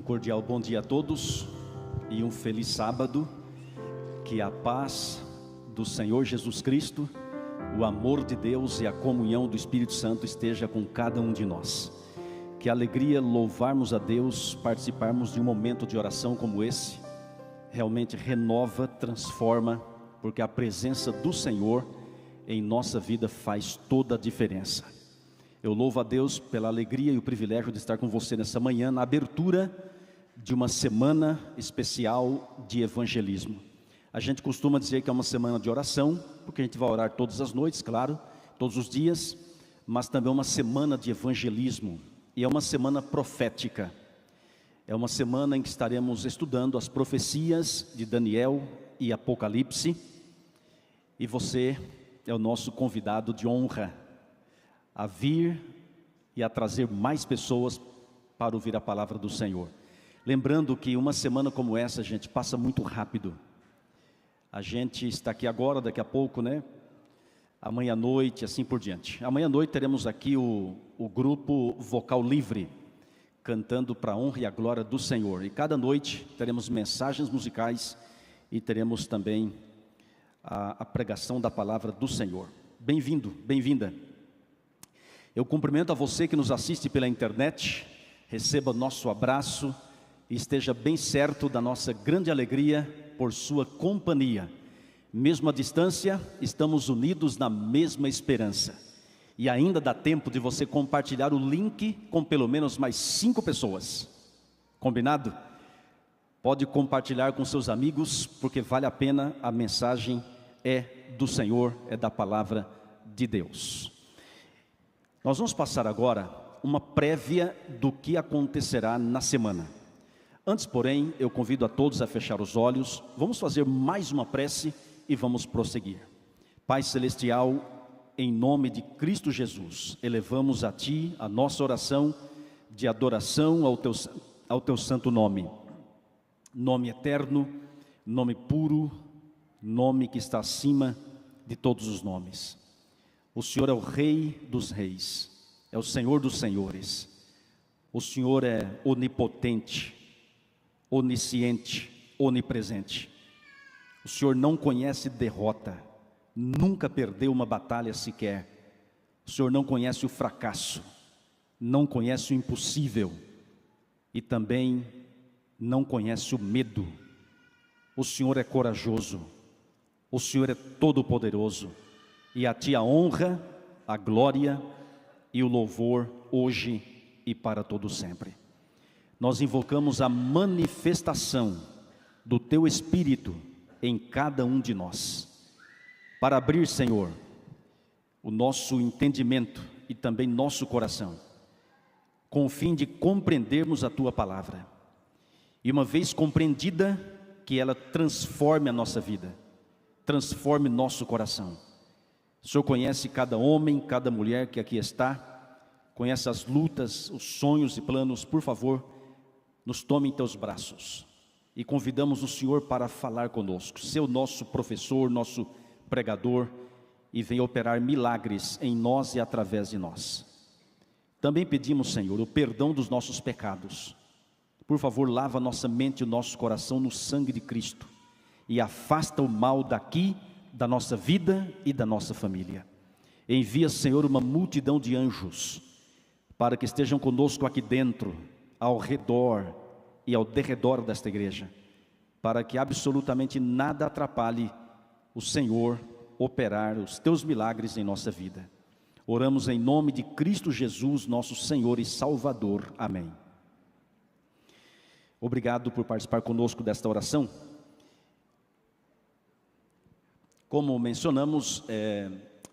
cordial bom dia a todos e um feliz sábado. Que a paz do Senhor Jesus Cristo, o amor de Deus e a comunhão do Espírito Santo esteja com cada um de nós. Que alegria louvarmos a Deus, participarmos de um momento de oração como esse. Realmente renova, transforma, porque a presença do Senhor em nossa vida faz toda a diferença. Eu louvo a Deus pela alegria e o privilégio de estar com você nessa manhã, na abertura de uma semana especial de evangelismo. A gente costuma dizer que é uma semana de oração, porque a gente vai orar todas as noites, claro, todos os dias, mas também é uma semana de evangelismo, e é uma semana profética. É uma semana em que estaremos estudando as profecias de Daniel e Apocalipse, e você é o nosso convidado de honra a vir e a trazer mais pessoas para ouvir a palavra do Senhor. Lembrando que uma semana como essa, gente, passa muito rápido. A gente está aqui agora, daqui a pouco, né? Amanhã à noite, assim por diante. Amanhã à noite teremos aqui o grupo Vocal Livre, cantando para a honra e a glória do Senhor. E cada noite teremos mensagens musicais e teremos também a pregação da palavra do Senhor. Bem-vindo, bem-vinda. Eu cumprimento a você que nos assiste pela internet, receba nosso abraço e esteja bem certo da nossa grande alegria por sua companhia. Mesmo à distância, estamos unidos na mesma esperança. E ainda dá tempo de você compartilhar o link com pelo menos mais 5 pessoas. Combinado? Pode compartilhar com seus amigos, porque vale a pena, a mensagem é do Senhor, é da palavra de Deus. Nós vamos passar agora uma prévia do que acontecerá na semana. Antes, porém, eu convido a todos a fechar os olhos. Vamos fazer mais uma prece e vamos prosseguir. Pai Celestial, em nome de Cristo Jesus, elevamos a Ti a nossa oração de adoração ao Teu santo nome. Nome eterno, nome puro, nome que está acima de todos os nomes. O Senhor é o Rei dos reis, é o Senhor dos senhores. O Senhor é onipotente, onisciente, onipresente. O Senhor não conhece derrota, nunca perdeu uma batalha sequer. O Senhor não conhece o fracasso, não conhece o impossível e também não conhece o medo. O Senhor é corajoso, o Senhor é todo-poderoso, e a Ti a honra, a glória e o louvor hoje e para todo sempre. Nós invocamos a manifestação do Teu Espírito em cada um de nós, para abrir, Senhor, o nosso entendimento e também nosso coração, com o fim de compreendermos a Tua palavra, e uma vez compreendida, que ela transforme a nossa vida, transforme nosso coração. O Senhor conhece cada homem, cada mulher que aqui está, conhece as lutas, os sonhos e planos. Por favor, nos tome em Teus braços e convidamos o Senhor para falar conosco, ser o nosso professor, nosso pregador, e venha operar milagres em nós e através de nós. Também pedimos, Senhor, o perdão dos nossos pecados. Por favor, lava nossa mente e o nosso coração no sangue de Cristo e afasta o mal daqui, da nossa vida e da nossa família. Envia, Senhor, uma multidão de anjos para que estejam conosco aqui dentro, ao redor e ao derredor desta igreja, para que absolutamente nada atrapalhe o Senhor operar os Teus milagres em nossa vida. Oramos em nome de Cristo Jesus, nosso Senhor e Salvador. Amém. Obrigado por participar conosco desta oração. Como mencionamos,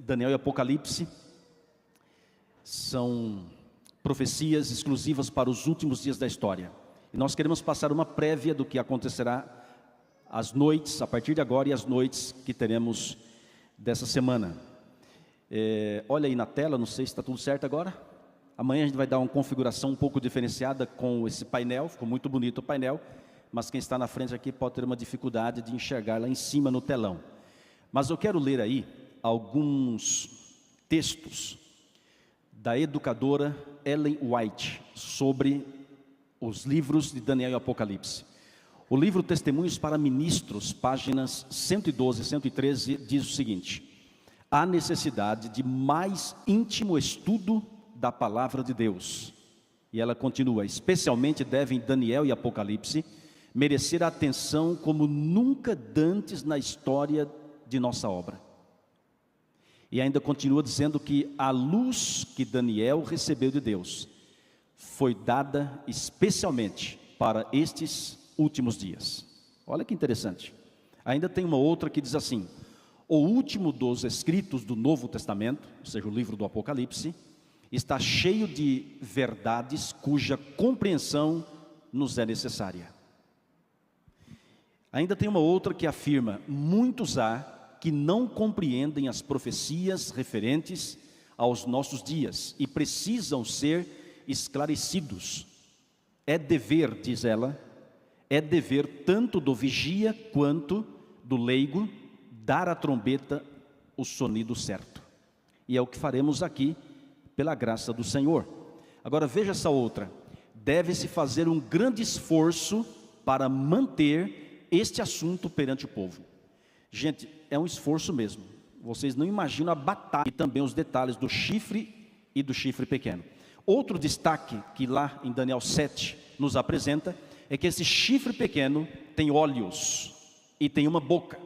Daniel e Apocalipse são profecias exclusivas para os últimos dias da história. E nós queremos passar uma prévia do que acontecerá às noites, a partir de agora, e as noites que teremos dessa semana. Olha aí na tela, não sei se está tudo certo agora. Amanhã a gente vai dar uma configuração um pouco diferenciada com esse painel, ficou muito bonito o painel, mas quem está na frente aqui pode ter uma dificuldade de enxergar lá em cima no telão. Mas eu quero ler aí alguns textos da educadora Ellen White sobre os livros de Daniel e Apocalipse. O livro Testemunhos para Ministros, páginas 112 e 113, diz o seguinte: há necessidade de mais íntimo estudo da palavra de Deus. E ela continua: especialmente devem Daniel e Apocalipse merecer a atenção como nunca dantes na história de nossa obra. E ainda continua dizendo que a luz que Daniel recebeu de Deus foi dada especialmente para estes últimos dias. Olha que interessante. Ainda tem uma outra que diz assim: o último dos escritos do Novo Testamento, ou seja, o livro do Apocalipse, está cheio de verdades cuja compreensão nos é necessária. Ainda tem uma outra que afirma: muitos há que não compreendem as profecias referentes aos nossos dias e precisam ser esclarecidos. É dever, diz ela, é dever tanto do vigia quanto do leigo dar à trombeta o sonido certo. E é o que faremos aqui, pela graça do Senhor. Agora veja essa outra: deve-se fazer um grande esforço para manter este assunto perante o povo. Gente, é um esforço mesmo. Vocês não imaginam a batalha e também os detalhes do chifre e do chifre pequeno. Outro destaque que lá em Daniel 7 nos apresenta é que esse chifre pequeno tem olhos e tem uma boca.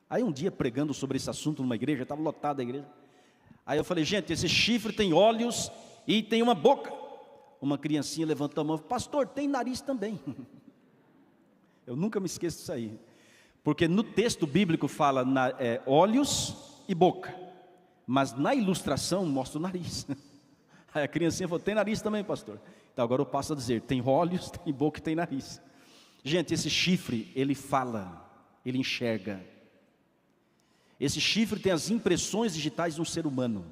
Aí um dia, pregando sobre esse assunto numa igreja, estava lotada a igreja. Aí eu falei: gente, esse chifre tem olhos e tem uma boca. Uma criancinha levantou a mão: pastor, tem nariz também. Eu nunca me esqueço disso aí. Porque no texto bíblico fala olhos e boca, mas na ilustração mostra o nariz. Aí a criancinha falou: tem nariz também, pastor? Então agora eu passo a dizer: tem olhos, tem boca e tem nariz. Gente, esse chifre, ele fala, ele enxerga. Esse chifre tem as impressões digitais de um ser humano.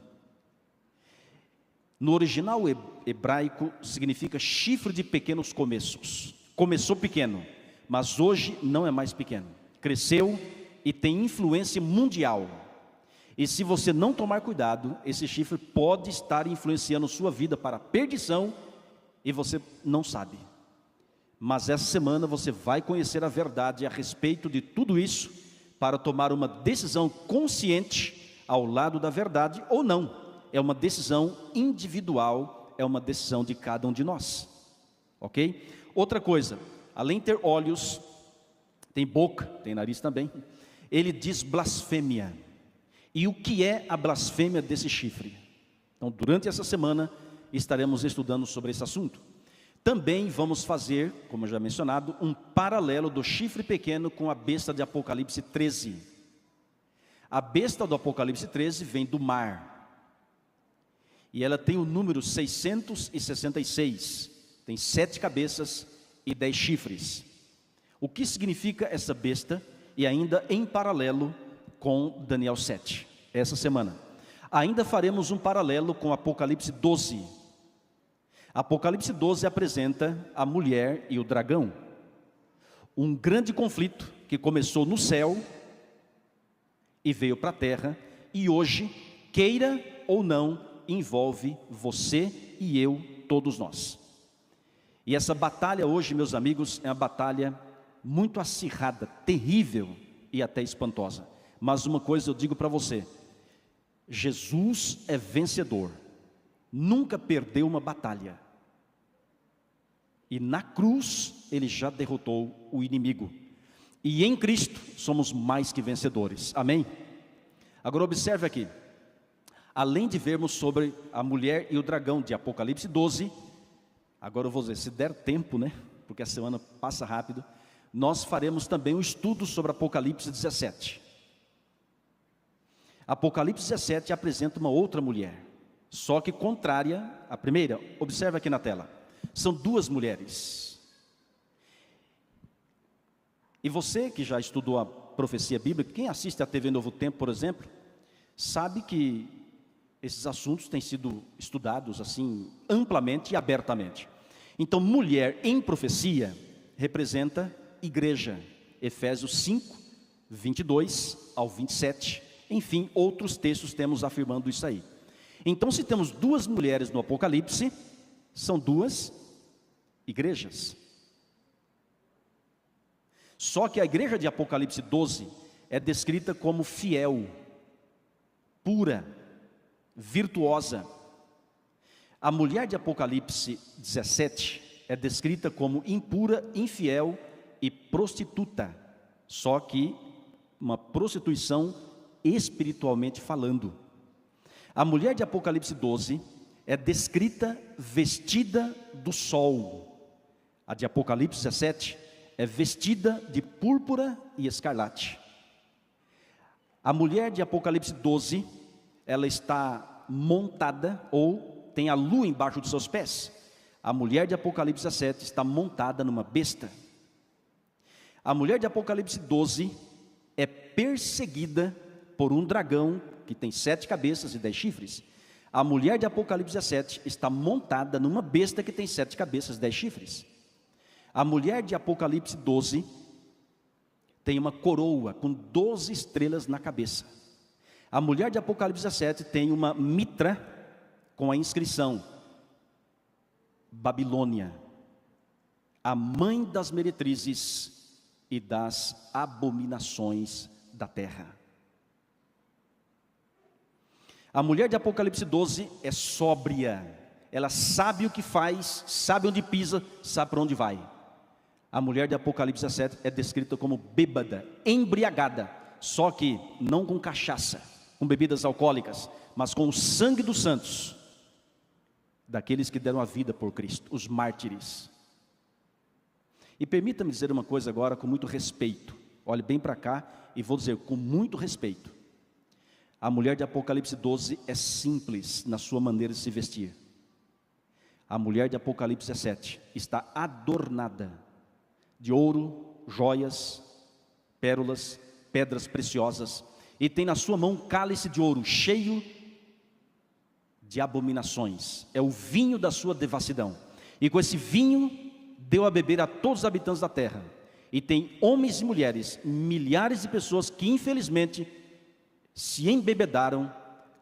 No original hebraico significa chifre de pequenos começos. Começou pequeno, mas hoje não é mais pequeno. Cresceu e tem influência mundial. E se você não tomar cuidado, esse chifre pode estar influenciando sua vida para a perdição e você não sabe. Mas essa semana você vai conhecer a verdade a respeito de tudo isso, para tomar uma decisão consciente ao lado da verdade ou não. É uma decisão individual, é uma decisão de cada um de nós. Ok? Outra coisa, além de ter olhos, tem boca, tem nariz também. Ele diz blasfêmia. E o que é a blasfêmia desse chifre? Então, durante essa semana, estaremos estudando sobre esse assunto. Também vamos fazer, como já mencionado, um paralelo do chifre pequeno com a besta de Apocalipse 13. A besta do Apocalipse 13 vem do mar. E ela tem o número 666. Tem 7 cabeças e 10 chifres. O que significa essa besta? E ainda em paralelo com Daniel 7, essa semana. Ainda faremos um paralelo com Apocalipse 12. Apocalipse 12 apresenta a mulher e o dragão. Um grande conflito que começou no céu e veio para a terra. E hoje, queira ou não, envolve você e eu, todos nós. E essa batalha hoje, meus amigos, é uma batalha muito acirrada, terrível e até espantosa. Mas uma coisa eu digo para você: Jesus é vencedor, nunca perdeu uma batalha. E na cruz ele já derrotou o inimigo. E em Cristo somos mais que vencedores. Amém? Agora observe aqui. Além de vermos sobre a mulher e o dragão de Apocalipse 12, agora eu vou dizer, se der tempo, né? Porque a semana passa rápido. Nós faremos também um estudo sobre Apocalipse 17. Apocalipse 17 apresenta uma outra mulher, só que contrária à primeira. Observe aqui na tela. São 2 mulheres. E você que já estudou a profecia bíblica, quem assiste a TV Novo Tempo, por exemplo, sabe que esses assuntos têm sido estudados assim amplamente e abertamente. Então, mulher em profecia representa igreja. Efésios 5, 22 ao 27. Enfim, outros textos temos afirmando isso aí. Então, se temos 2 mulheres no Apocalipse, são 2 igrejas. Só que a igreja de Apocalipse 12 é descrita como fiel, pura, virtuosa. A mulher de Apocalipse 17 é descrita como impura, infiel e prostituta, só que uma prostituição espiritualmente falando. A mulher de Apocalipse 12 é descrita vestida do sol. A de Apocalipse 17 é vestida de púrpura e escarlate. A mulher de Apocalipse 12, ela está montada ou tem a lua embaixo dos seus pés. A mulher de Apocalipse 17 está montada numa besta. A mulher de Apocalipse 12 é perseguida por um dragão que tem 7 cabeças e 10 chifres. A mulher de Apocalipse 17 está montada numa besta que tem 7 cabeças e 10 chifres. A mulher de Apocalipse 12 tem uma coroa com 12 estrelas na cabeça. A mulher de Apocalipse 17 tem uma mitra com a inscrição Babilônia, a mãe das meretrizes e das abominações da terra. A mulher de Apocalipse 12 é sóbria, ela sabe o que faz, sabe onde pisa, sabe para onde vai. A mulher de Apocalipse 17 é descrita como bêbada, embriagada, só que não com cachaça, com bebidas alcoólicas, mas com o sangue dos santos, daqueles que deram a vida por Cristo, os mártires. E permita-me dizer uma coisa agora com muito respeito, olhe bem para cá e vou dizer com muito respeito. A mulher de Apocalipse 12 é simples na sua maneira de se vestir. A mulher de Apocalipse 17 está adornada de ouro, joias, pérolas, pedras preciosas, e tem na sua mão um cálice de ouro cheio de abominações. É o vinho da sua devassidão, e com esse vinho deu a beber a todos os habitantes da terra. E tem homens e mulheres, milhares de pessoas que infelizmente se embebedaram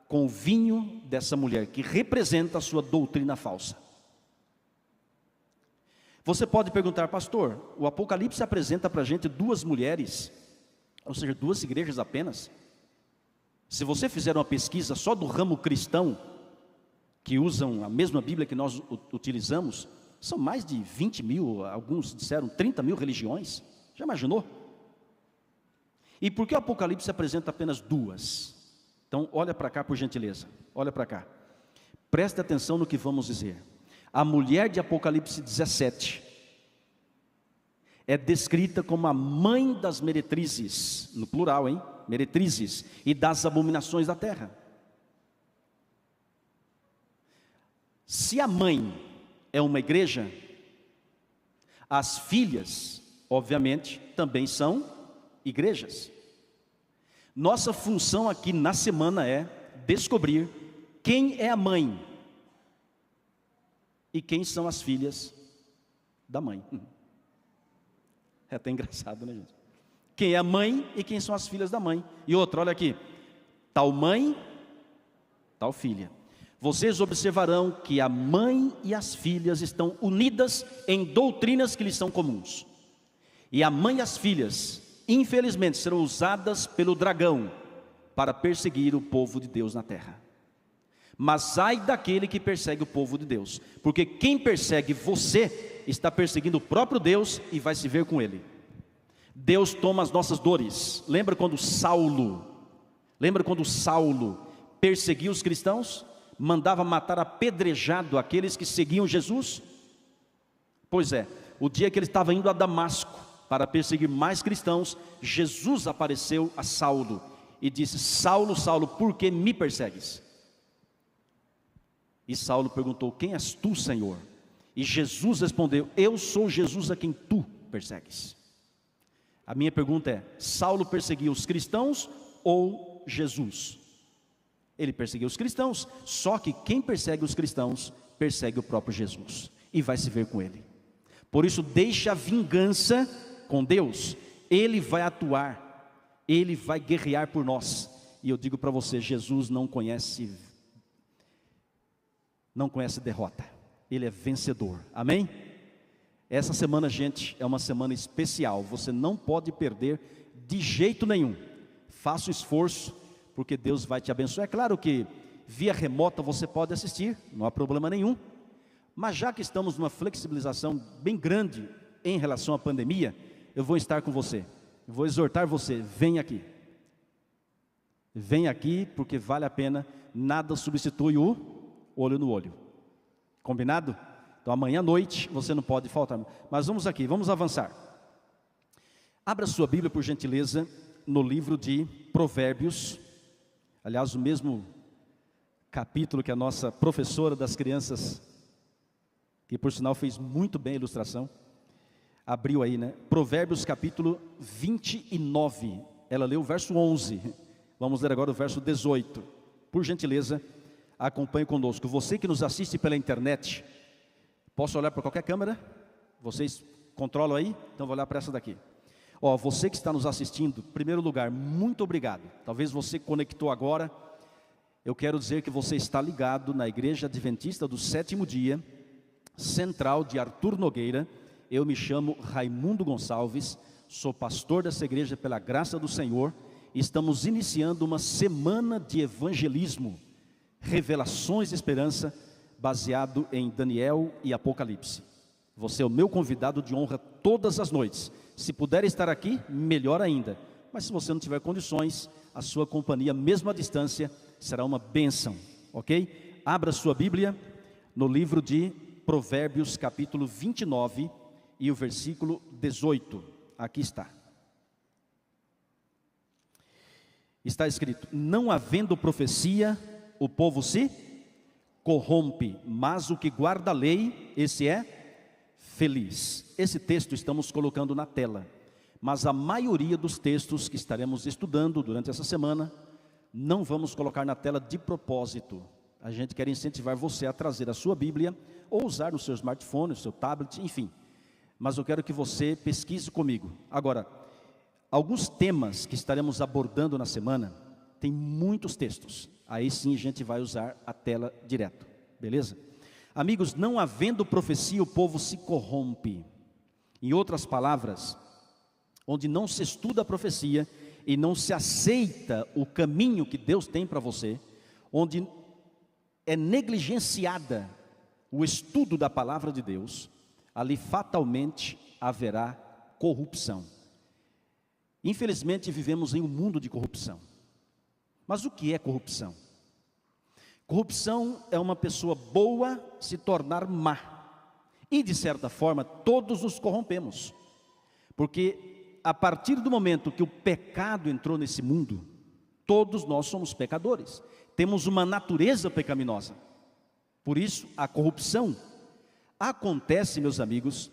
com o vinho dessa mulher, que representa a sua doutrina falsa. Você pode perguntar, pastor, o Apocalipse apresenta para a gente 2 mulheres, ou seja, 2 igrejas apenas? Se você fizer uma pesquisa só do ramo cristão, que usam a mesma Bíblia que nós utilizamos, são mais de 20 mil, alguns disseram 30 mil religiões. Já imaginou? E por que o Apocalipse apresenta apenas 2? Então olha para cá por gentileza, olha para cá. Preste atenção no que vamos dizer. A mulher de Apocalipse 17 é descrita como a mãe das meretrizes, no plural, hein? Meretrizes, e das abominações da terra. Se a mãe é uma igreja, as filhas, obviamente, também são igrejas. Nossa função aqui na semana é descobrir quem é a mãe e quem são as filhas da mãe. É até engraçado, né, gente? Quem é a mãe e quem são as filhas da mãe. E outra, olha aqui, tal mãe, tal filha. Vocês observarão que a mãe e as filhas estão unidas em doutrinas que lhes são comuns. E a mãe e as filhas, infelizmente, serão usadas pelo dragão para perseguir o povo de Deus na terra. Mas ai daquele que persegue o povo de Deus, porque quem persegue você está perseguindo o próprio Deus e vai se ver com ele. Deus toma as nossas dores. Lembra quando Saulo perseguia os cristãos? Mandava matar apedrejado aqueles que seguiam Jesus? Pois é, o dia que ele estava indo a Damasco para perseguir mais cristãos, Jesus apareceu a Saulo e disse: Saulo, Saulo, por que me persegues? E Saulo perguntou: quem és tu, Senhor? E Jesus respondeu: eu sou Jesus a quem tu persegues. A minha pergunta é: Saulo perseguia os cristãos ou Jesus? Ele perseguiu os cristãos, só que quem persegue os cristãos, persegue o próprio Jesus, e vai se ver com ele. Por isso, deixa a vingança com Deus, ele vai atuar, ele vai guerrear por nós. E eu digo para você, Jesus não conhece derrota, ele é vencedor, amém? Essa semana, gente, é uma semana especial, você não pode perder de jeito nenhum. Faça o esforço, porque Deus vai te abençoar. É claro que via remota você pode assistir, não há problema nenhum. Mas já que estamos numa flexibilização bem grande em relação à pandemia, eu vou estar com você. Eu vou exortar você, vem aqui. Vem aqui, porque vale a pena, nada substitui o olho no olho. Combinado? Então amanhã à noite você não pode faltar. Mas vamos aqui, vamos avançar. Abra sua Bíblia, por gentileza, no livro de Provérbios. Aliás, o mesmo capítulo que a nossa professora das crianças, que por sinal fez muito bem a ilustração, abriu aí, né? Provérbios capítulo 29. Ela leu o verso 11. Vamos ler agora o verso 18. Por gentileza, acompanhe conosco. Você que nos assiste pela internet, posso olhar para qualquer câmera? Vocês controlam aí? Então vou olhar para essa daqui. Ó, você que está nos assistindo, em primeiro lugar, muito obrigado. Talvez você conectou agora. Eu quero dizer que você está ligado na Igreja Adventista do Sétimo Dia, Central de Arthur Nogueira. Eu me chamo Raimundo Gonçalves, sou pastor dessa igreja pela graça do Senhor. Estamos iniciando uma semana de evangelismo, revelações de esperança, baseado em Daniel e Apocalipse. Você é o meu convidado de honra todas as noites. Se puder estar aqui, melhor ainda. Mas se você não tiver condições, a sua companhia, mesmo à distância, será uma bênção, ok? Abra sua Bíblia no livro de Provérbios, capítulo 29 e o versículo 18. Aqui está. Está escrito: não havendo profecia, o povo se corrompe, mas o que guarda a lei, esse é feliz. Esse texto estamos colocando na tela, mas a maioria dos textos que estaremos estudando durante essa semana, não vamos colocar na tela de propósito. A gente quer incentivar você a trazer a sua Bíblia, ou usar no seu smartphone, no seu tablet, enfim. Mas eu quero que você pesquise comigo. Agora, alguns temas que estaremos abordando na semana, tem muitos textos. Aí sim a gente vai usar a tela direto, beleza? Amigos, não havendo profecia, o povo se corrompe. Em outras palavras, onde não se estuda a profecia e não se aceita o caminho que Deus tem para você, onde é negligenciada o estudo da palavra de Deus, ali fatalmente haverá corrupção. Infelizmente vivemos em um mundo de corrupção. Mas o que é corrupção? Corrupção é uma pessoa boa se tornar má. E de certa forma todos nos corrompemos. Porque a partir do momento que o pecado entrou nesse mundo, todos nós somos pecadores. Temos uma natureza pecaminosa. Por isso a corrupção acontece, meus amigos,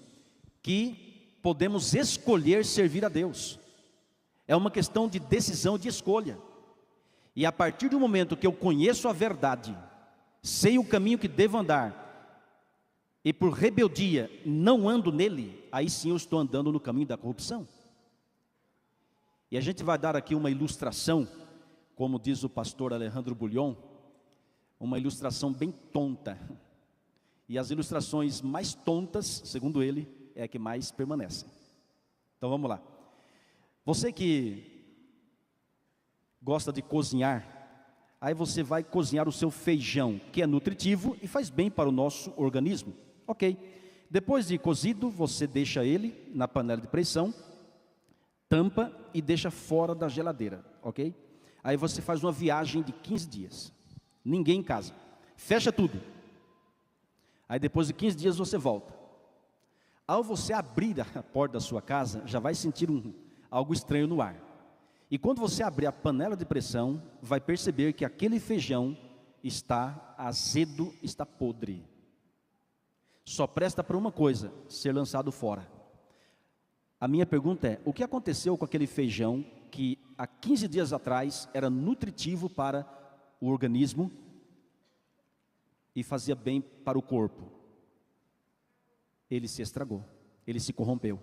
que podemos escolher servir a Deus. É uma questão de decisão, de escolha. E a partir do momento que eu conheço a verdade, sei o caminho que devo andar, e por rebeldia não ando nele, aí sim eu estou andando no caminho da corrupção. E a gente vai dar aqui uma ilustração, como diz o pastor Alejandro Bullion, uma ilustração bem tonta. E as ilustrações mais tontas, segundo ele, é a que mais permanecem. Então vamos lá. Você que gosta de cozinhar, aí você vai cozinhar o seu feijão, que é nutritivo e faz bem para o nosso organismo. Ok. Depois de cozido, você deixa ele na panela de pressão, tampa e deixa fora da geladeira, ok? Aí você faz uma viagem de 15 dias, ninguém em casa, fecha tudo. Aí depois de 15 dias você volta. Ao você abrir a porta da sua casa, já vai sentir algo estranho no ar. E quando você abrir a panela de pressão, vai perceber que aquele feijão está azedo, está podre. Só presta para uma coisa, ser lançado fora. A minha pergunta é, o que aconteceu com aquele feijão que há 15 dias atrás era nutritivo para o organismo e fazia bem para o corpo? Ele se estragou, ele se corrompeu.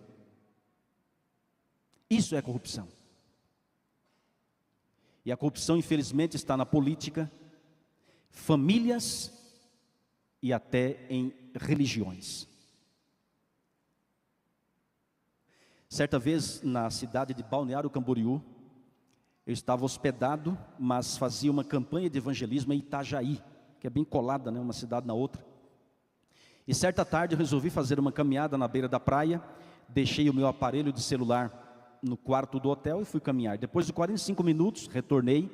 Isso é corrupção. E a corrupção, infelizmente, está na política, famílias e até em religiões. Certa vez, na cidade de Balneário Camboriú, eu estava hospedado, mas fazia uma campanha de evangelismo em Itajaí, que é bem colada, né, uma cidade na outra. E certa tarde eu resolvi fazer uma caminhada na beira da praia, deixei o meu aparelho de celular no quarto do hotel e fui caminhar. Depois de 45 minutos, retornei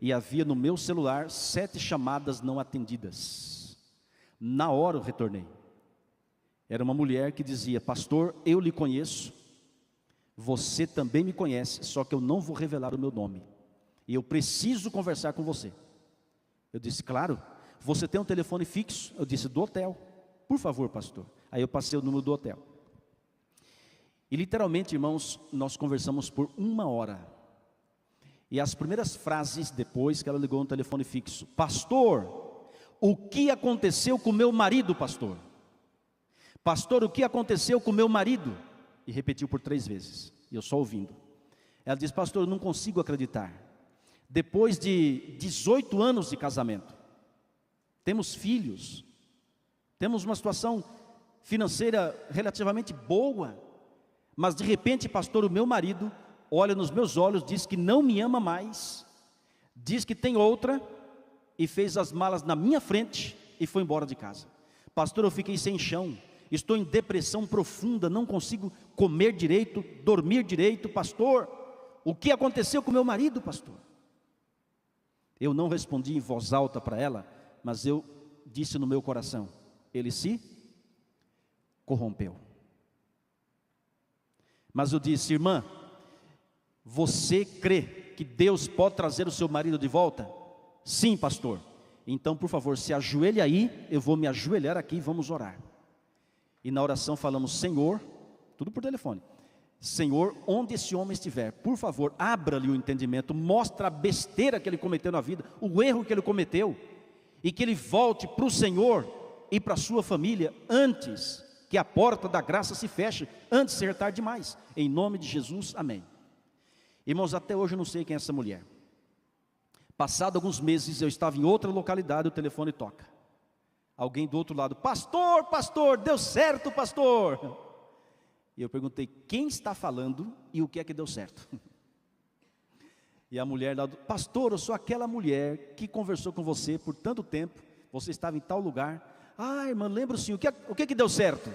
e havia no meu celular 7 chamadas não atendidas. Na hora eu retornei. Era uma mulher que dizia: pastor, eu lhe conheço, você também me conhece, só que eu não vou revelar o meu nome, e eu preciso conversar com você. Eu disse: claro. Você tem um telefone fixo? Eu disse: do hotel. Por favor, pastor. Aí eu passei o número do hotel. E literalmente, irmãos, nós conversamos por 1 hora. E as primeiras frases depois que ela ligou no telefone fixo: pastor, o que aconteceu com meu marido, pastor? Pastor, o que aconteceu com meu marido? E repetiu por 3 vezes, e eu só ouvindo. Ela disse: pastor, eu não consigo acreditar. Depois de 18 anos de casamento, temos filhos, temos uma situação financeira relativamente boa, mas de repente, pastor, o meu marido olha nos meus olhos, diz que não me ama mais, diz que tem outra, e fez as malas na minha frente e foi embora de casa. Pastor, eu fiquei sem chão, estou em depressão profunda, não consigo comer direito, dormir direito. Pastor, o que aconteceu com meu marido, pastor? Eu não respondi em voz alta para ela, mas eu disse no meu coração: ele se corrompeu. Mas eu disse: irmã, você crê que Deus pode trazer o seu marido de volta? Sim, pastor. Então, por favor, se ajoelhe aí, eu vou me ajoelhar aqui e vamos orar. E na oração falamos: Senhor, tudo por telefone, Senhor, onde esse homem estiver, por favor, abra-lhe o entendimento, mostra a besteira que ele cometeu na vida, o erro que ele cometeu, e que ele volte para o Senhor e para a sua família, antes que a porta da graça se feche, antes de ser tarde demais, em nome de Jesus, amém. Irmãos, até hoje eu não sei quem é essa mulher. Passado alguns meses, eu estava em outra localidade, o telefone toca. Alguém do outro lado: pastor, pastor, deu certo, pastor. E eu perguntei: quem está falando e o que é que deu certo? E a mulher lá: pastor, eu sou aquela mulher que conversou com você por tanto tempo, você estava em tal lugar. Ah, irmã, lembro sim, o que é que deu certo?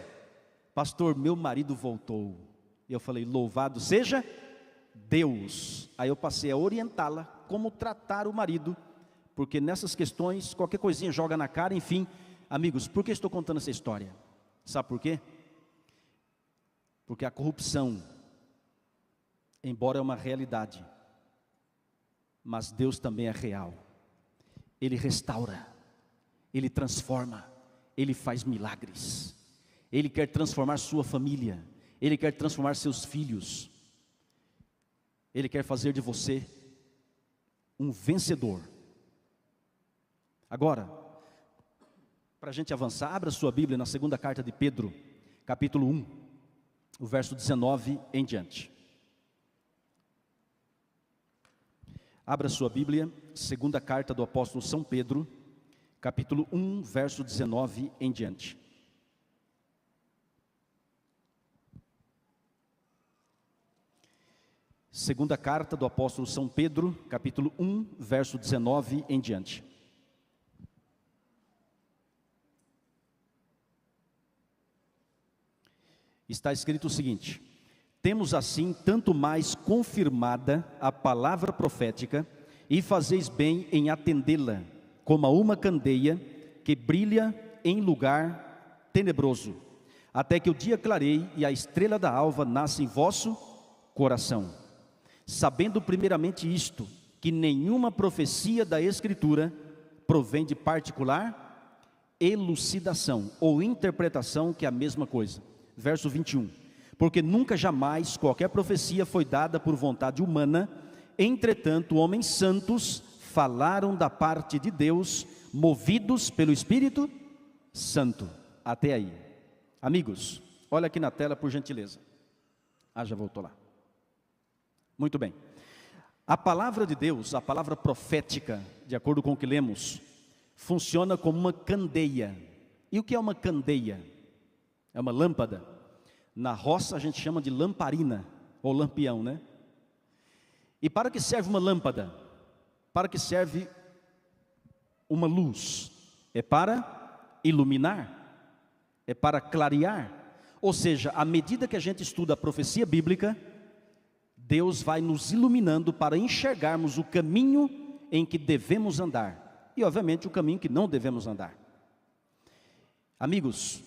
Pastor, meu marido voltou. E eu falei: louvado seja Deus. Aí eu passei a orientá-la como tratar o marido, porque nessas questões, qualquer coisinha joga na cara, enfim. Amigos, por que estou contando essa história? Sabe por quê? Porque a corrupção, embora é uma realidade, mas Deus também é real. Ele restaura, Ele transforma, Ele faz milagres. Ele quer transformar sua família, Ele quer transformar seus filhos. Ele quer fazer de você um vencedor. Agora, para a gente avançar, abra sua Bíblia na segunda carta de Pedro, capítulo 1, o verso 19 em diante. Abra sua Bíblia, segunda carta do apóstolo São Pedro, capítulo 1, verso 19 em diante. Segunda carta do apóstolo São Pedro, capítulo 1, verso 19 em diante. Está escrito o seguinte: temos assim tanto mais confirmada a palavra profética, e fazeis bem em atendê-la, como a uma candeia que brilha em lugar tenebroso, até que o dia clareie e a estrela da alva nasça em vosso coração. Sabendo primeiramente isto, que nenhuma profecia da Escritura provém de particular elucidação ou interpretação, que é a mesma coisa. Verso 21, porque nunca jamais qualquer profecia foi dada por vontade humana, entretanto homens santos falaram da parte de Deus, movidos pelo Espírito Santo. Até aí. Amigos, olha aqui na tela por gentileza. Já voltou lá. Muito bem. A palavra de Deus, a palavra profética, de acordo com o que lemos, funciona como uma candeia. E o que é uma candeia? É uma lâmpada. Na roça a gente chama de lamparina, ou lampião, né? E para que serve uma lâmpada? Para que serve uma luz? É para iluminar, é para clarear. Ou seja, à medida que a gente estuda a profecia bíblica, Deus vai nos iluminando para enxergarmos o caminho em que devemos andar. E obviamente o caminho que não devemos andar. Amigos,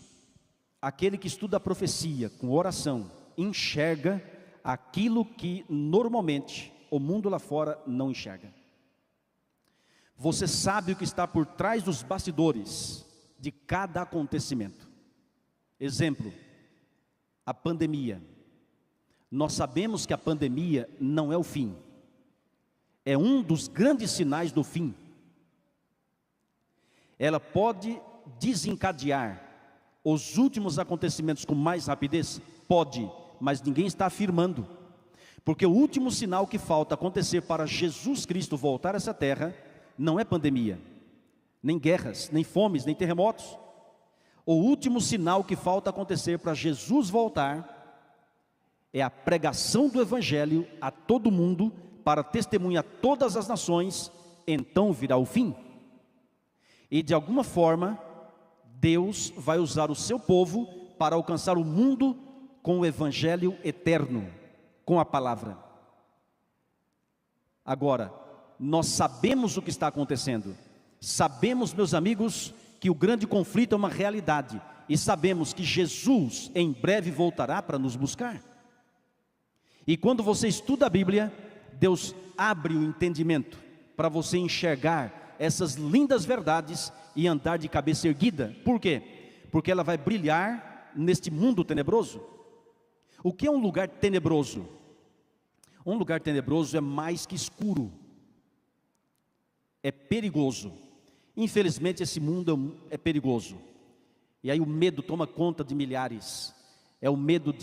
aquele que estuda a profecia com oração, enxerga aquilo que normalmente o mundo lá fora não enxerga. Você sabe o que está por trás dos bastidores de cada acontecimento. Exemplo, a pandemia. Nós sabemos que a pandemia não é o fim. É um dos grandes sinais do fim. Ela pode desencadear os últimos acontecimentos com mais rapidez? Pode, mas ninguém está afirmando. Porque o último sinal que falta acontecer para Jesus Cristo voltar a essa terra não é pandemia, nem guerras, nem fomes, nem terremotos. O último sinal que falta acontecer para Jesus voltar é a pregação do Evangelho a todo mundo, para testemunhar todas as nações, então virá o fim. E de alguma forma, Deus vai usar o seu povo para alcançar o mundo com o Evangelho eterno, com a palavra. Agora, nós sabemos o que está acontecendo. Sabemos, meus amigos, que o grande conflito é uma realidade. E sabemos que Jesus em breve voltará para nos buscar. E quando você estuda a Bíblia, Deus abre o entendimento para você enxergar essas lindas verdades e andar de cabeça erguida. Por quê? Porque ela vai brilhar neste mundo tenebroso. O que é um lugar tenebroso? Um lugar tenebroso é mais que escuro. É perigoso. Infelizmente esse mundo é perigoso. E aí o medo toma conta de milhares. É o medo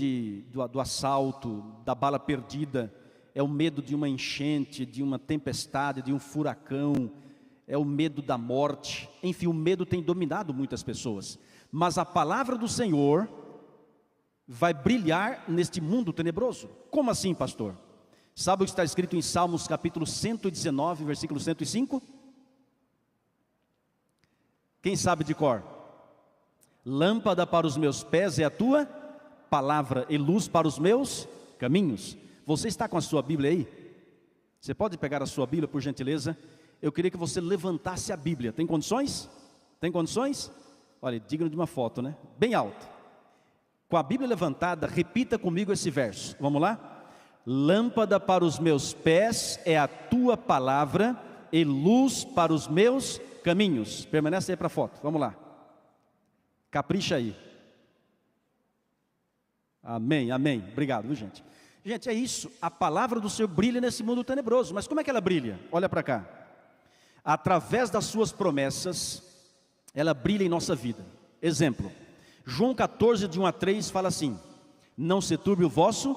do assalto, da bala perdida. É o medo de uma enchente, de uma tempestade, de um furacão. É o medo da morte. Enfim, o medo tem dominado muitas pessoas. Mas a palavra do Senhor vai brilhar neste mundo tenebroso. Como assim, pastor? Sabe o que está escrito em Salmos capítulo 119, versículo 105? Quem sabe de cor? Lâmpada para os meus pés é a tua palavra e luz para os meus caminhos. Você está com a sua Bíblia aí? Você pode pegar a sua Bíblia, por gentileza? Eu queria que você levantasse a Bíblia. Tem condições? Tem condições? Olha, digno de uma foto, né? Bem alto. Com a Bíblia levantada, repita comigo esse verso. Vamos lá? Lâmpada para os meus pés é a tua palavra e luz para os meus caminhos. Permanece aí para a foto. Vamos lá. Capricha aí. Amém, amém. Obrigado, viu, gente? Gente, é isso. A palavra do Senhor brilha nesse mundo tenebroso. Mas como é que ela brilha? Olha para cá. Através das suas promessas, ela brilha em nossa vida. Exemplo. João 14, de 1 a 3, fala assim: não se turbe o vosso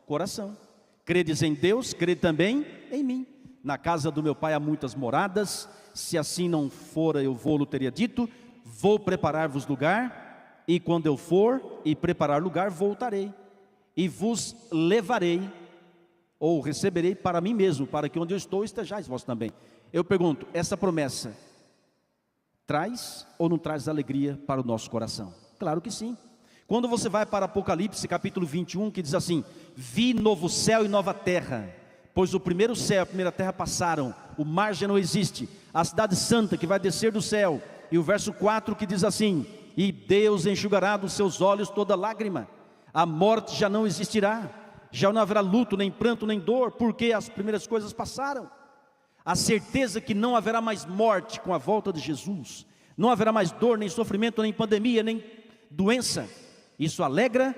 coração. Credes em Deus, crede também em mim. Na casa do meu pai há muitas moradas. Se assim não fora, eu vou-lo teria dito. Vou preparar-vos lugar. E quando eu for e preparar lugar, voltarei. E vos levarei, ou receberei para mim mesmo, para que onde eu estou estejais vós também. Eu pergunto, essa promessa traz ou não traz alegria para o nosso coração? Claro que sim. Quando você vai para Apocalipse capítulo 21, que diz assim: vi novo céu e nova terra, pois o primeiro céu e a primeira terra passaram, o mar já não existe, a cidade santa que vai descer do céu. E o verso 4 que diz assim: e Deus enxugará dos seus olhos toda lágrima, a morte já não existirá, já não haverá luto, nem pranto, nem dor, porque as primeiras coisas passaram. A certeza que não haverá mais morte com a volta de Jesus, não haverá mais dor, nem sofrimento, nem pandemia, nem doença. Isso alegra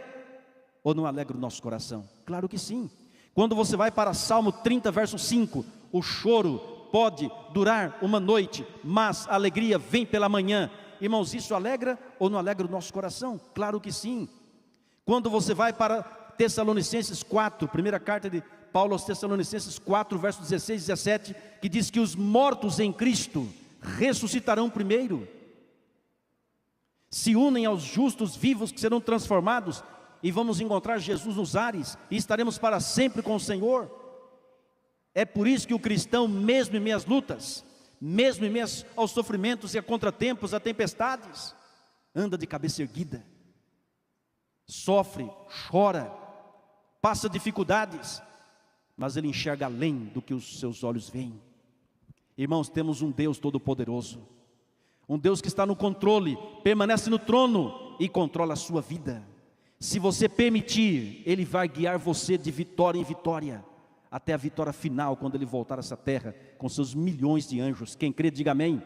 ou não alegra o nosso coração? Claro que sim. Quando você vai para Salmo 30, verso 5, o choro pode durar uma noite, mas a alegria vem pela manhã. Irmãos, isso alegra ou não alegra o nosso coração? Claro que sim. Quando você vai para Tessalonicenses 4, primeira carta de Paulo aos Tessalonicenses 4, verso 16 e 17, que diz que os mortos em Cristo ressuscitarão primeiro, se unem aos justos vivos que serão transformados, e vamos encontrar Jesus nos ares, e estaremos para sempre com o Senhor. É por isso que o cristão, mesmo em meias lutas, mesmo em meias aos sofrimentos e a contratempos, a tempestades, anda de cabeça erguida, sofre, chora, passa dificuldades, mas ele enxerga além do que os seus olhos veem. Irmãos, temos um Deus todo-poderoso, um Deus que está no controle, permanece no trono e controla a sua vida. Se você permitir, Ele vai guiar você de vitória em vitória, até a vitória final, quando Ele voltar a essa terra, com seus milhões de anjos. Quem crê, diga amém.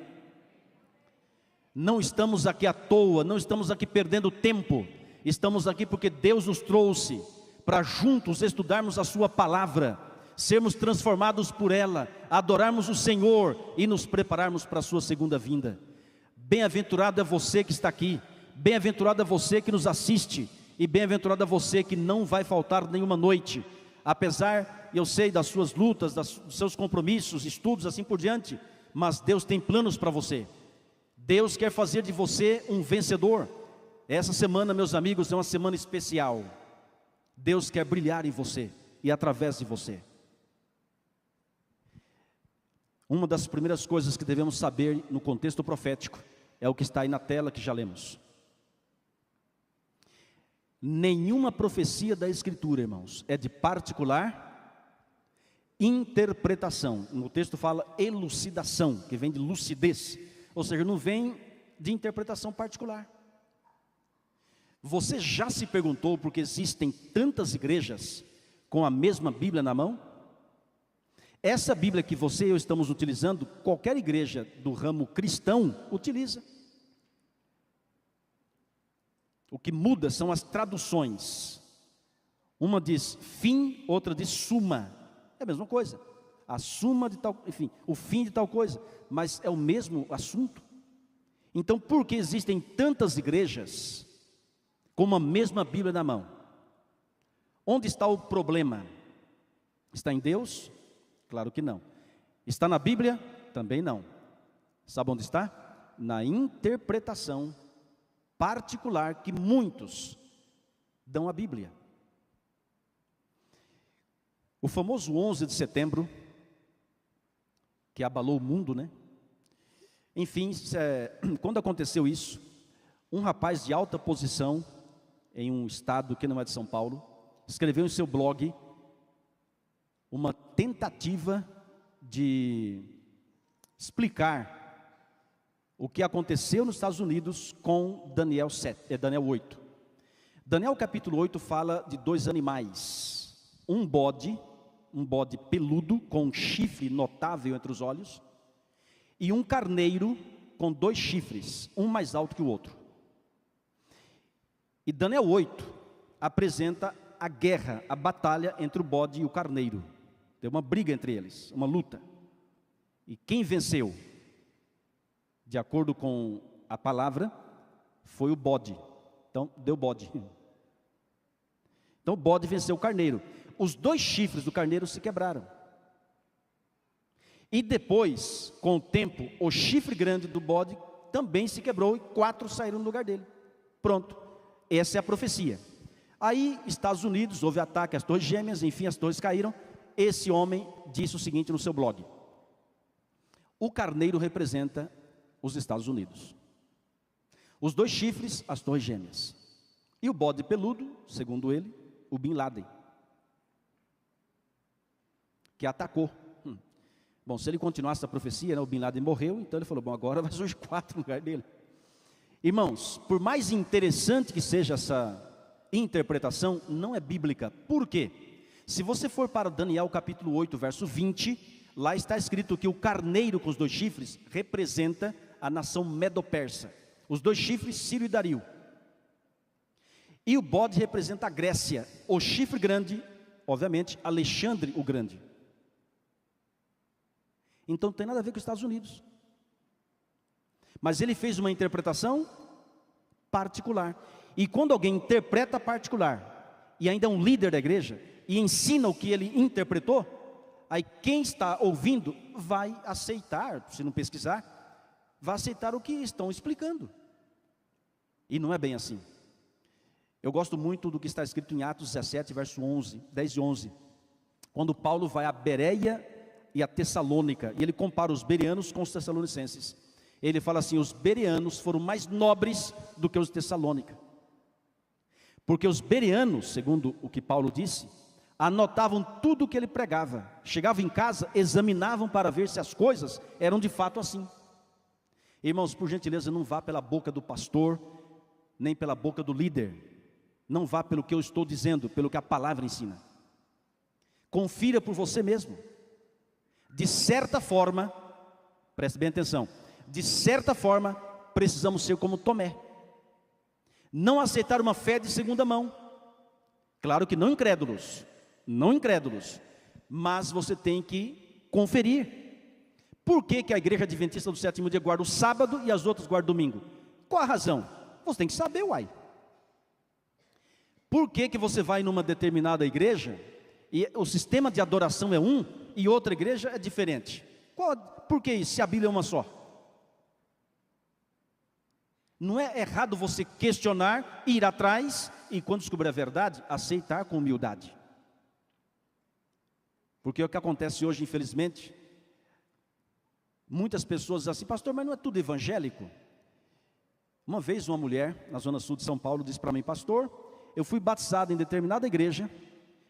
Não estamos aqui à toa, não estamos aqui perdendo tempo, estamos aqui porque Deus nos trouxe, para juntos estudarmos a sua palavra, sermos transformados por ela, adorarmos o Senhor e nos prepararmos para a sua segunda vinda. Bem-aventurado é você que está aqui, bem-aventurado é você que nos assiste, e bem-aventurado é você que não vai faltar nenhuma noite, apesar, eu sei, das suas lutas, dos seus compromissos, estudos, assim por diante, mas Deus tem planos para você. Deus quer fazer de você um vencedor. Essa semana, meus amigos, é uma semana especial. Deus quer brilhar em você e através de você. Uma das primeiras coisas que devemos saber no contexto profético é o que está aí na tela que já lemos. Nenhuma profecia da Escritura, irmãos, é de particular interpretação. No texto fala elucidação, que vem de lucidez, ou seja, não vem de interpretação particular. Você já se perguntou por que existem tantas igrejas com a mesma Bíblia na mão? Essa Bíblia que você e eu estamos utilizando, qualquer igreja do ramo cristão utiliza. O que muda são as traduções. Uma diz fim, outra diz suma. É a mesma coisa. A suma de tal, enfim, o fim de tal coisa, mas é o mesmo assunto. Então, por que existem tantas igrejas com a mesma Bíblia na mão? Onde está o problema? Está em Deus? Claro que não. Está na Bíblia? Também não. Sabe onde está? Na interpretação particular que muitos dão à Bíblia. O famoso 11 de setembro, que abalou o mundo, né? Enfim, quando aconteceu isso, um rapaz de alta posição, em um estado que não é de São Paulo, escreveu em seu blog uma tentativa de explicar o que aconteceu nos Estados Unidos com Daniel 8. Daniel capítulo 8 fala de dois animais, um bode peludo com um chifre notável entre os olhos, e um carneiro com dois chifres, um mais alto que o outro. E Daniel 8 apresenta a guerra, a batalha entre o bode e o carneiro. Tem uma briga entre eles, uma luta. E quem venceu, de acordo com a palavra, foi o bode. Então, deu bode. Então, o bode venceu o carneiro. Os dois chifres do carneiro se quebraram. E depois, com o tempo, o chifre grande do bode também se quebrou e 4 saíram no lugar dele. Pronto, essa é a profecia. Aí, Estados Unidos, houve ataque às torres gêmeas, enfim, as torres caíram. Esse homem disse o seguinte no seu blog: o carneiro representa os Estados Unidos, os dois chifres, as torres gêmeas, e o bode peludo, segundo ele, o Bin Laden, que atacou. Bom, se ele continuasse a profecia, né, o Bin Laden morreu, então ele falou, bom, agora vai surgir 4 no lugar dele. Irmãos, por mais interessante que seja essa interpretação, não é bíblica. Por quê? Se você for para Daniel capítulo 8, verso 20, lá está escrito que o carneiro com os dois chifres representa a nação medo-persa. Os dois chifres, Ciro e Dario. E o bode representa a Grécia. O chifre grande, obviamente, Alexandre o Grande. Então não tem nada a ver com os Estados Unidos. Mas ele fez uma interpretação particular. E quando alguém interpreta particular, e ainda é um líder da igreja, e ensina o que ele interpretou, aí quem está ouvindo vai aceitar, se não pesquisar, vai aceitar o que estão explicando. E não é bem assim. Eu gosto muito do que está escrito em Atos 17, verso 10 e 11. Quando Paulo vai a Bereia e a Tessalônica, e ele compara os bereanos com os tessalonicenses. Ele fala assim: os bereanos foram mais nobres do que os de Tessalônica. Porque os bereanos, segundo o que Paulo disse, anotavam tudo o que ele pregava. Chegavam em casa, examinavam para ver se as coisas eram de fato assim. Irmãos, por gentileza, não vá pela boca do pastor, nem pela boca do líder. Não vá pelo que eu estou dizendo, pelo que a palavra ensina. Confira por você mesmo. De certa forma, preste bem atenção, de certa forma, precisamos ser como Tomé. Não aceitar uma fé de segunda mão. Claro que não incrédulos, mas você tem que conferir. Por que a igreja adventista do sétimo dia guarda o sábado e as outras guardam o domingo? Qual a razão? Você tem que saber, uai. Por que você vai numa determinada igreja e o sistema de adoração é um e outra igreja é diferente? Por que isso, se a Bíblia é uma só? Não é errado você questionar, ir atrás e, quando descobrir a verdade, aceitar com humildade. Porque o que acontece hoje, infelizmente, muitas pessoas dizem assim: pastor, mas não é tudo evangélico? Uma vez uma mulher na zona sul de São Paulo disse para mim: pastor, eu fui batizado em determinada igreja,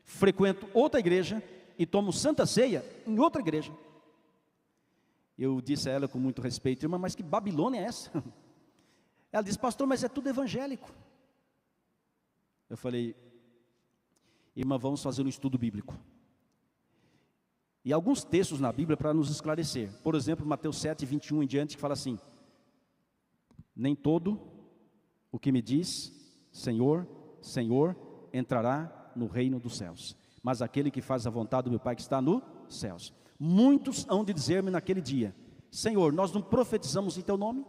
frequento outra igreja e tomo santa ceia em outra igreja. Eu disse a ela com muito respeito: irmã, mas que Babilônia é essa? Ela disse: pastor, mas é tudo evangélico. Eu falei: irmã, vamos fazer um estudo bíblico. E alguns textos na Bíblia para nos esclarecer. Por exemplo, Mateus 7, 21 em diante, que fala assim: nem todo o que me diz Senhor, Senhor, entrará no reino dos céus, mas aquele que faz a vontade do meu Pai que está nos céus. Muitos hão de dizer-me naquele dia: Senhor, nós não profetizamos em teu nome?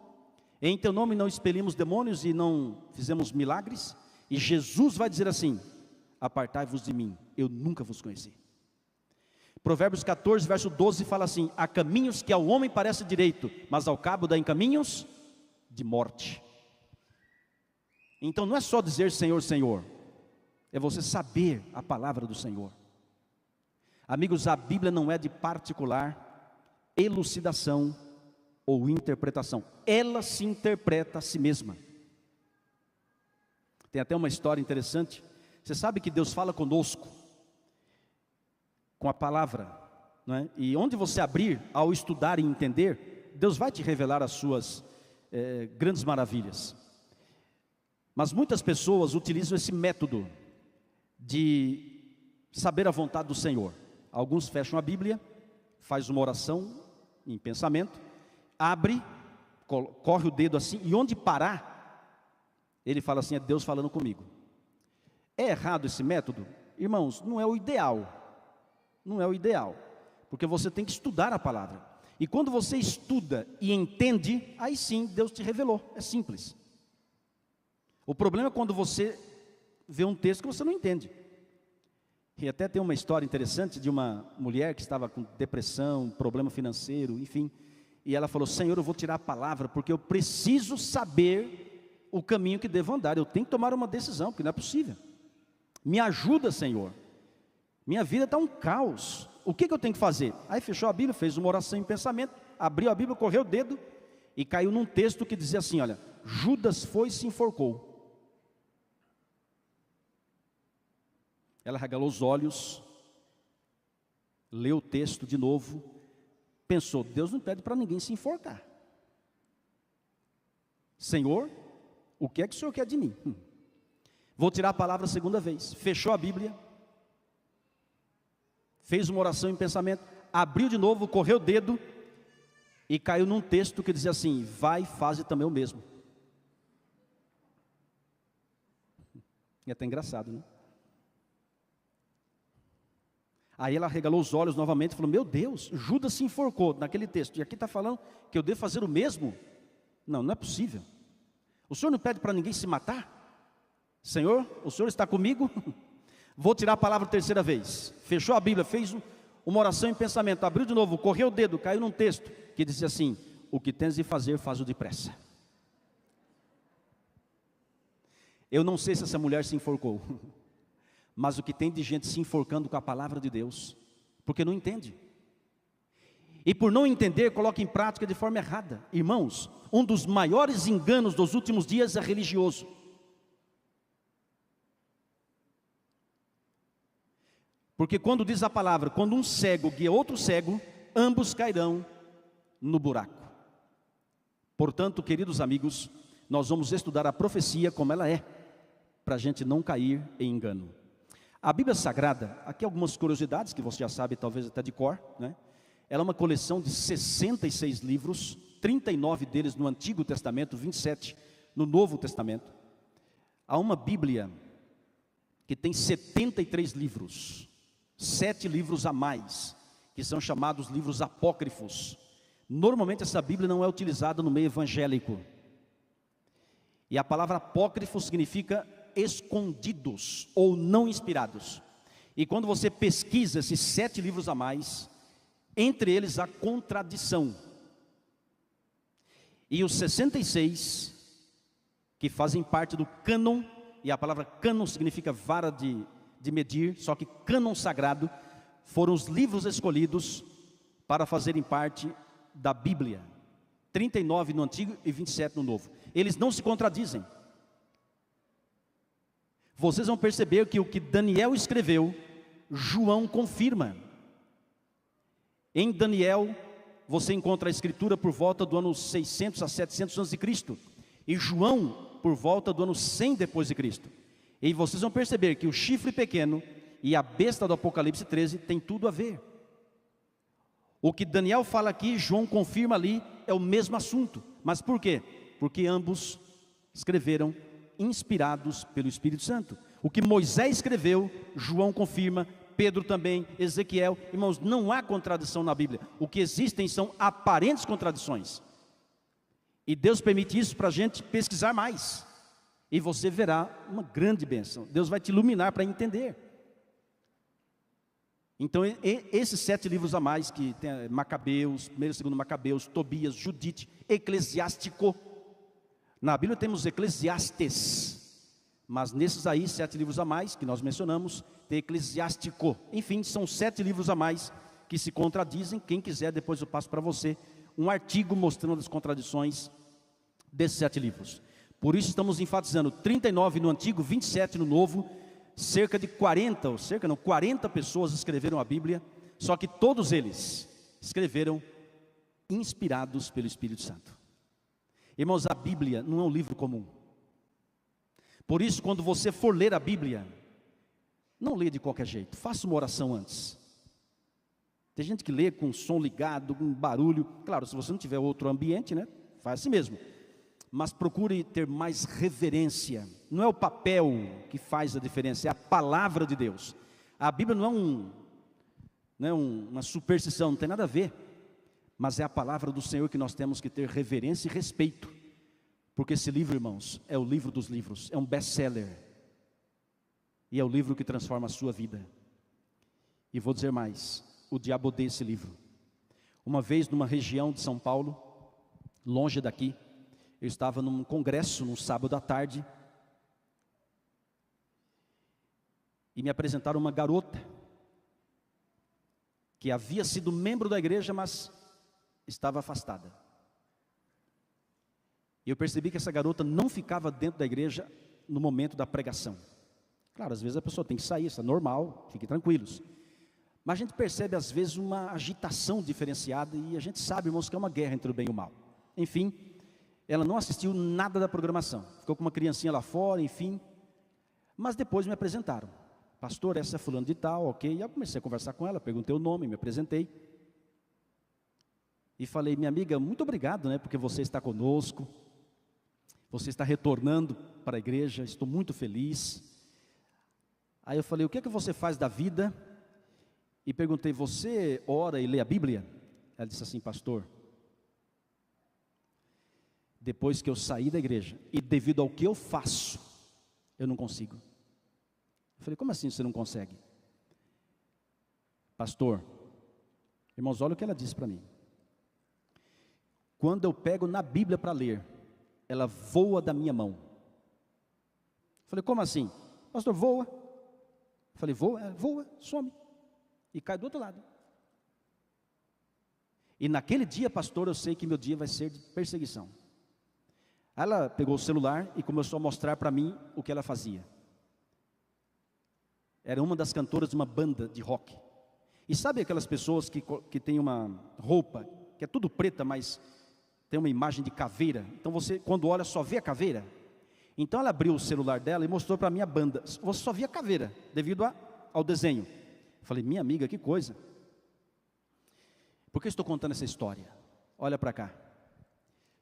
Em teu nome não expelimos demônios e não fizemos milagres? E Jesus vai dizer assim: apartai-vos de mim, eu nunca vos conheci. Provérbios 14, verso 12 fala assim: há caminhos que ao homem parece direito, mas ao cabo dá em caminhos de morte. Então não é só dizer Senhor, Senhor, é você saber a palavra do Senhor. Amigos, a Bíblia não é de particular elucidação ou interpretação, ela se interpreta a si mesma. Tem até uma história interessante. Você sabe que Deus fala conosco com a palavra, não é? E onde você abrir, ao estudar e entender, Deus vai te revelar as suas grandes maravilhas. Mas muitas pessoas utilizam esse método de saber a vontade do Senhor. Alguns fecham a Bíblia, faz uma oração em pensamento, abre, corre o dedo assim, e onde parar, ele fala assim: é Deus falando comigo. É errado esse método? Irmãos, não é o ideal. Não é o ideal, porque você tem que estudar a palavra. E quando você estuda e entende, aí sim Deus te revelou. É simples. O problema é quando você vê um texto que você não entende. E até tem uma história interessante de uma mulher que estava com depressão, problema financeiro, enfim. E ela falou: Senhor, eu vou tirar a palavra, porque eu preciso saber o caminho que devo andar. Eu tenho que tomar uma decisão, porque não é possível. Me ajuda, Senhor. Minha vida está um caos. O que eu tenho que fazer? Aí fechou a Bíblia, fez uma oração em pensamento, abriu a Bíblia, correu o dedo e caiu num texto que dizia assim: olha, Judas foi e se enforcou. Ela regalou os olhos, leu o texto de novo, pensou: Deus não pede para ninguém se enforcar. Senhor, o que é que o Senhor quer de mim? Vou tirar a palavra a segunda vez. Fechou a Bíblia, fez uma oração em pensamento, abriu de novo, correu o dedo e caiu num texto que dizia assim: vai e faze também o mesmo. E é até engraçado, né? Aí ela regalou os olhos novamente e falou: meu Deus, Judas se enforcou naquele texto, e aqui está falando que eu devo fazer o mesmo? Não, não é possível. O Senhor não pede para ninguém se matar? Senhor, o Senhor está comigo? Vou tirar a palavra a terceira vez. Fechou a Bíblia, fez uma oração em pensamento, abriu de novo, correu o dedo, caiu num texto que dizia assim: o que tens de fazer, faz-o depressa. Eu não sei se essa mulher se enforcou, mas o que tem de gente se enforcando com a palavra de Deus, porque não entende. E por não entender, coloca em prática de forma errada. Irmãos, um dos maiores enganos dos últimos dias é religioso. Porque quando diz a palavra, quando um cego guia outro cego, ambos cairão no buraco. Portanto, queridos amigos, nós vamos estudar a profecia como ela é, para a gente não cair em engano. A Bíblia Sagrada, aqui algumas curiosidades que você já sabe, talvez até de cor, né? Ela é uma coleção de 66 livros, 39 deles no Antigo Testamento, 27 no Novo Testamento. Há uma Bíblia que tem 73 livros, 7 livros a mais, que são chamados livros apócrifos. Normalmente essa Bíblia não é utilizada no meio evangélico. E a palavra apócrifo significa escondidos ou não inspirados. E quando você pesquisa esses 7 livros a mais, entre eles há contradição. E os 66, que fazem parte do cânon, e a palavra cânon significa vara de medir, só que cânon sagrado, foram os livros escolhidos para fazerem parte da Bíblia. 39 no Antigo e 27 no Novo. Eles não se contradizem. Vocês vão perceber que o que Daniel escreveu, João confirma. Em Daniel, você encontra a escritura por volta do ano 600 a 700 a.C. E João, por volta do ano 100 depois de Cristo. E vocês vão perceber que o chifre pequeno e a besta do Apocalipse 13 tem tudo a ver. O que Daniel fala aqui, João confirma ali, é o mesmo assunto. Mas por quê? Porque ambos escreveram inspirados pelo Espírito Santo. O que Moisés escreveu, João confirma, Pedro também, Ezequiel. Irmãos, não há contradição na Bíblia. O que existem são aparentes contradições. E Deus permite isso para a gente pesquisar mais. E você verá uma grande bênção. Deus vai te iluminar para entender. Então, esses 7 livros a mais, que tem Macabeus, 1º e 2º Macabeus, Tobias, Judite, Eclesiástico. Na Bíblia temos Eclesiastes. Mas nesses aí, 7 livros a mais, que nós mencionamos, tem Eclesiástico. Enfim, são 7 livros a mais que se contradizem. Quem quiser, depois eu passo para você um artigo mostrando as contradições desses 7 livros. Por isso estamos enfatizando 39 no Antigo, 27 no Novo. Cerca de 40 pessoas escreveram a Bíblia. Só que todos eles escreveram inspirados pelo Espírito Santo. Irmãos, a Bíblia não é um livro comum. Por isso, quando você for ler a Bíblia, não leia de qualquer jeito, faça uma oração antes. Tem gente que lê com o som ligado, com barulho. Claro, se você não tiver outro ambiente, né, faz assim mesmo. Mas procure ter mais reverência. Não é o papel que faz a diferença, é a palavra de Deus. A Bíblia não é uma superstição, não tem nada a ver. Mas é a palavra do Senhor que nós temos que ter reverência e respeito. Porque esse livro, irmãos, é o livro dos livros, é um best-seller. E é o livro que transforma a sua vida. E vou dizer mais, o diabo odeia esse livro. Uma vez, numa região de São Paulo, longe daqui, eu estava num congresso, num sábado à tarde, e me apresentaram uma garota, que havia sido membro da igreja, mas estava afastada. E eu percebi que essa garota não ficava dentro da igreja no momento da pregação. Claro, às vezes a pessoa tem que sair, isso é normal, fiquem tranquilos. Mas a gente percebe às vezes uma agitação diferenciada e a gente sabe, irmãos, que é uma guerra entre o bem e o mal. Enfim, ela não assistiu nada da programação. Ficou com uma criancinha lá fora, enfim. Mas depois me apresentaram. Pastor, essa é fulano de tal, ok. E eu comecei a conversar com ela, perguntei o nome, me apresentei. E falei, minha amiga, muito obrigado, né, porque você está conosco. Você está retornando para a igreja, estou muito feliz. Aí eu falei, o que é que você faz da vida? E perguntei, você ora e lê a Bíblia? Ela disse assim, pastor, depois que eu saí da igreja, e devido ao que eu faço, eu não consigo. Eu falei, como assim você não consegue? Pastor, irmãos, olha o que ela disse para mim. Quando eu pego na Bíblia para ler, ela voa da minha mão. Falei, como assim? Pastor, voa. Falei, voa? Voa, some. E cai do outro lado. E naquele dia, pastor, eu sei que meu dia vai ser de perseguição. Ela pegou o celular e começou a mostrar para mim o que ela fazia. Era uma das cantoras de uma banda de rock. E sabe aquelas pessoas que tem uma roupa, que é tudo preta, mas tem uma imagem de caveira? Então você, quando olha, só vê a caveira. Então ela abriu o celular dela e mostrou para mim a banda. Você só via caveira, devido ao desenho. Eu falei, minha amiga, que coisa. Por que eu estou contando essa história? Olha para cá.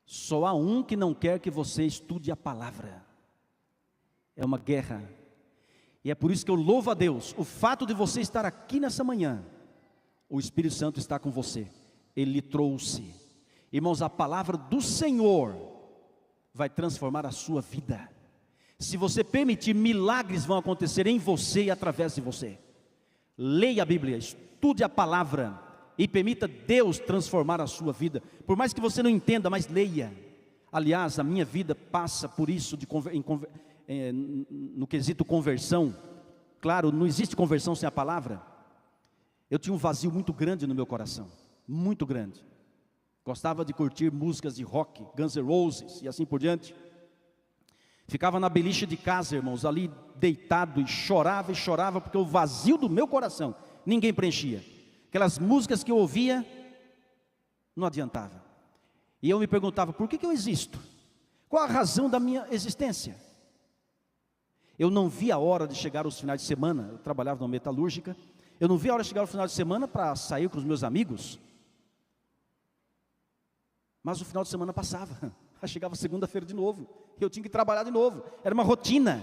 Só há um que não quer que você estude a palavra. É uma guerra. E é por isso que eu louvo a Deus. O fato de você estar aqui nessa manhã, o Espírito Santo está com você. Ele lhe trouxe. Irmãos, a palavra do Senhor vai transformar a sua vida. Se você permitir, milagres vão acontecer em você e através de você. Leia a Bíblia, estude a palavra e permita Deus transformar a sua vida. Por mais que você não entenda, mas leia. Aliás, a minha vida passa por isso no quesito conversão. Claro, não existe conversão sem a palavra. Eu tinha um vazio muito grande no meu coração, muito grande. Gostava de curtir músicas de rock, Guns N' Roses e assim por diante. Ficava na beliche de casa, irmãos, ali deitado e chorava porque o vazio do meu coração ninguém preenchia. Aquelas músicas que eu ouvia não adiantava. E eu me perguntava, por que eu existo? Qual a razão da minha existência? Eu não via a hora de chegar os finais de semana. Eu trabalhava numa metalúrgica. Eu não via a hora de chegar o final de semana para sair com os meus amigos. Mas o final de semana passava. Aí chegava segunda-feira de novo. E eu tinha que trabalhar de novo. Era uma rotina.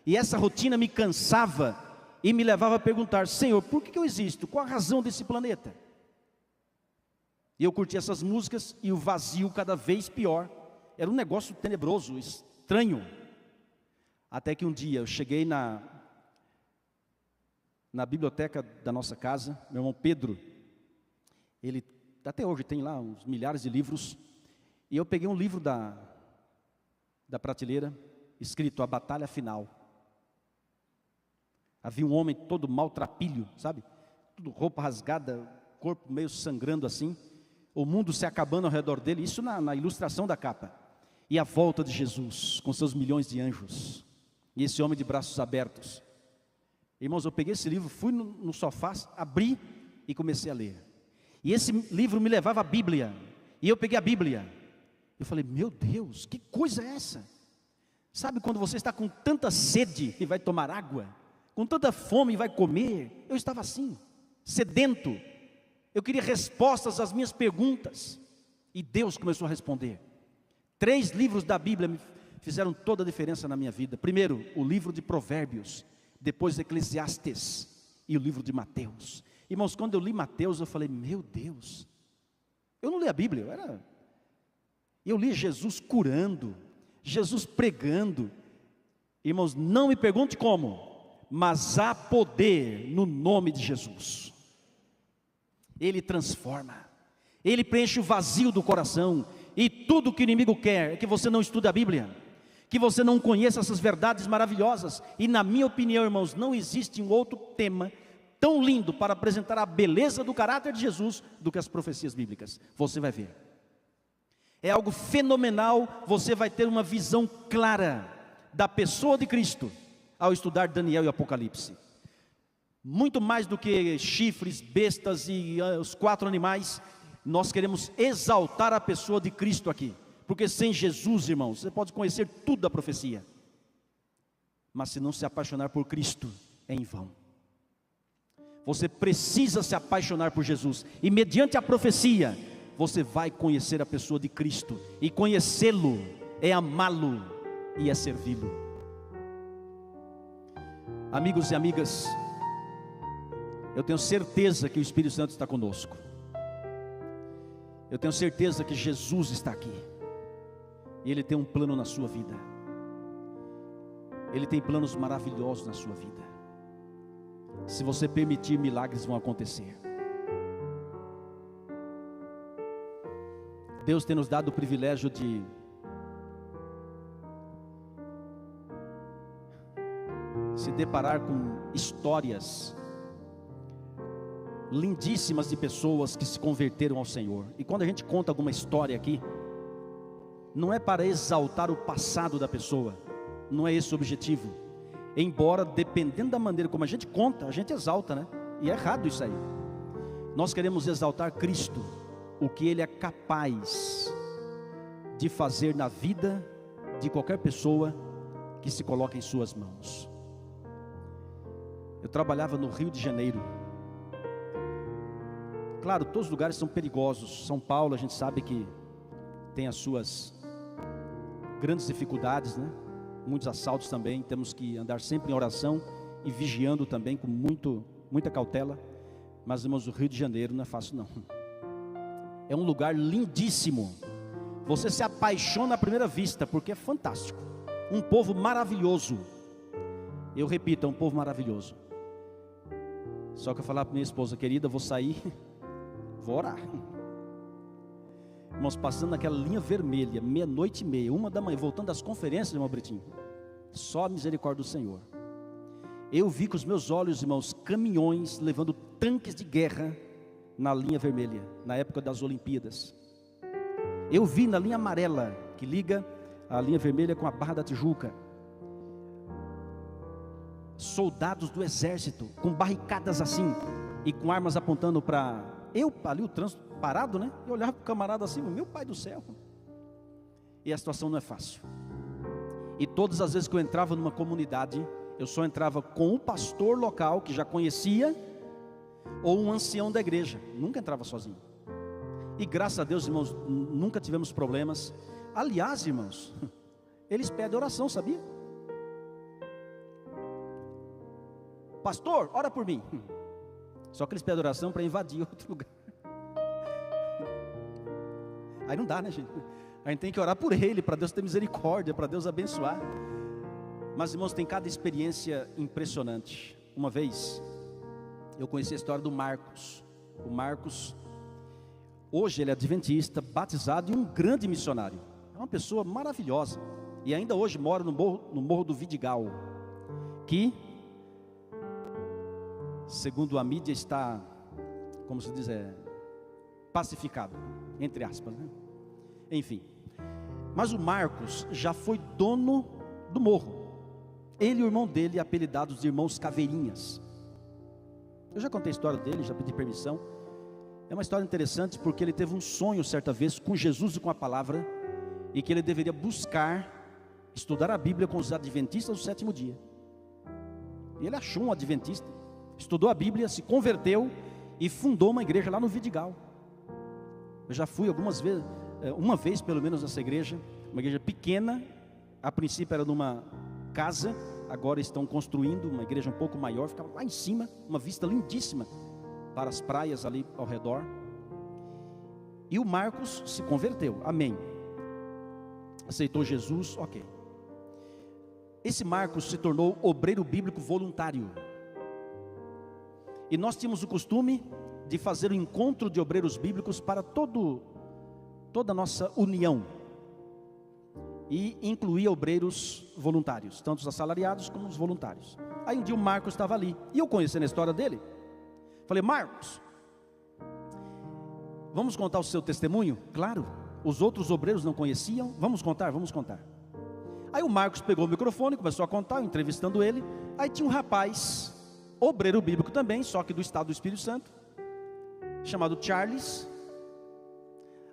E essa rotina me cansava e me levava a perguntar, Senhor, por que eu existo? Qual a razão desse planeta? E eu curtia essas músicas e o vazio cada vez pior. Era um negócio tenebroso, estranho. Até que um dia eu cheguei na biblioteca da nossa casa, meu irmão Pedro, ele até hoje tem lá uns milhares de livros, e eu peguei um livro da prateleira, escrito A Batalha Final. Havia um homem todo maltrapilho, sabe? Tudo roupa rasgada, corpo meio sangrando assim, o mundo se acabando ao redor dele, isso na ilustração da capa. E a volta de Jesus, com seus milhões de anjos, e esse homem de braços abertos. Irmãos, eu peguei esse livro, fui no sofá, abri e comecei a ler. E esse livro me levava à Bíblia, e eu peguei a Bíblia. Eu falei, meu Deus, que coisa é essa? Sabe quando você está com tanta sede e vai tomar água? Com tanta fome e vai comer? Eu estava assim, sedento. Eu queria respostas às minhas perguntas. E Deus começou a responder. 3 livros da Bíblia me fizeram toda a diferença na minha vida. Primeiro, o livro de Provérbios. Depois, Eclesiastes. E o livro de Mateus. Irmãos, quando eu li Mateus, eu falei, meu Deus. Eu não li a Bíblia, eu li Jesus curando, Jesus pregando. Irmãos, não me pergunte como, mas há poder no nome de Jesus. Ele transforma, Ele preenche o vazio do coração. E tudo que o inimigo quer é que você não estude a Bíblia, que você não conheça essas verdades maravilhosas. E na minha opinião, irmãos, não existe um outro tema tão lindo para apresentar a beleza do caráter de Jesus do que as profecias bíblicas. Você vai ver. É algo fenomenal, você vai ter uma visão clara da pessoa de Cristo ao estudar Daniel e Apocalipse. Muito mais do que chifres, bestas e os 4 animais, nós queremos exaltar a pessoa de Cristo aqui. Porque sem Jesus, irmãos, você pode conhecer tudo da profecia, mas se não se apaixonar por Cristo, é em vão. Você precisa se apaixonar por Jesus, e mediante a profecia, você vai conhecer a pessoa de Cristo, e conhecê-lo é amá-lo e é servi-lo. Amigos e amigas, eu tenho certeza que o Espírito Santo está conosco. Eu tenho certeza que Jesus está aqui, e Ele tem um plano na sua vida. Ele tem planos maravilhosos na sua vida. Se você permitir, milagres vão acontecer. Deus tem nos dado o privilégio de se deparar com histórias lindíssimas de pessoas que se converteram ao Senhor. E quando a gente conta alguma história aqui, não é para exaltar o passado da pessoa, não é esse o objetivo. Embora, dependendo da maneira como a gente conta, a gente exalta, né? E é errado isso aí. Nós queremos exaltar Cristo, o que Ele é capaz de fazer na vida de qualquer pessoa que se coloca em suas mãos. Eu trabalhava no Rio de Janeiro. Claro, todos os lugares são perigosos. São Paulo, a gente sabe que tem as suas grandes dificuldades, né? Muitos assaltos também. Temos que andar sempre em oração e vigiando também com muita cautela. Mas, irmãos, o Rio de Janeiro não é fácil não. É um lugar lindíssimo. Você se apaixona à primeira vista, porque é fantástico. Um povo maravilhoso. Eu repito, é um povo maravilhoso. Só que eu falava para minha esposa, querida, vou sair, vou orar. Irmãos, passando naquela linha vermelha, 00:30, 1h, voltando das conferências, irmão Britinho, só a misericórdia do Senhor. Eu vi com os meus olhos, irmãos, caminhões levando tanques de guerra na linha vermelha, na época das Olimpíadas. Eu vi na linha amarela, que liga a linha vermelha com a Barra da Tijuca, soldados do exército, com barricadas assim, e com armas apontando para... Eu, ali o trânsito parado, né? Eu olhava para o camarada assim, meu pai do céu. E a situação não é fácil. E todas as vezes que eu entrava numa comunidade, eu só entrava com o pastor local, que já conhecia, ou um ancião da igreja. Nunca entrava sozinho. E graças a Deus, irmãos, nunca tivemos problemas. Aliás, irmãos, eles pedem oração, sabia? Pastor, ora por mim. Só que eles pedem oração para invadir outro lugar. Aí não dá, né, gente? A gente tem que orar por ele, para Deus ter misericórdia, para Deus abençoar. Mas, irmãos, tem cada experiência impressionante. Uma vez, eu conheci a história do Marcos. O Marcos, hoje ele é adventista, batizado e um grande missionário. É uma pessoa maravilhosa. E ainda hoje mora no Morro do Vidigal, que, segundo a mídia, está, como se diz, pacificado, entre aspas, né? Enfim. Mas o Marcos já foi dono do morro. Ele e o irmão dele, apelidados de irmãos Caveirinhas. Eu já contei a história dele, já pedi permissão. É uma história interessante porque ele teve um sonho certa vez com Jesus e com a palavra, e que ele deveria buscar estudar a Bíblia com os adventistas do sétimo dia. E ele achou um adventista, estudou a Bíblia, se converteu e fundou uma igreja lá no Vidigal. Eu já fui algumas vezes, uma vez pelo menos nessa igreja, uma igreja pequena. A princípio era numa casa, agora estão construindo uma igreja um pouco maior, ficava lá em cima, uma vista lindíssima para as praias ali ao redor. E o Marcos se converteu, amém, aceitou Jesus, ok. Esse Marcos se tornou obreiro bíblico voluntário. E nós tínhamos o costume de fazer o encontro de obreiros bíblicos para toda a nossa união. E incluía obreiros voluntários, tanto os assalariados como os voluntários. Aí um dia o Marcos estava ali, e eu conhecendo a história dele, falei, Marcos, vamos contar o seu testemunho? Claro, os outros obreiros não conheciam, vamos contar. Aí o Marcos pegou o microfone, começou a contar, entrevistando ele. Aí tinha um rapaz, obreiro bíblico também, só que do estado do Espírito Santo, chamado Charles,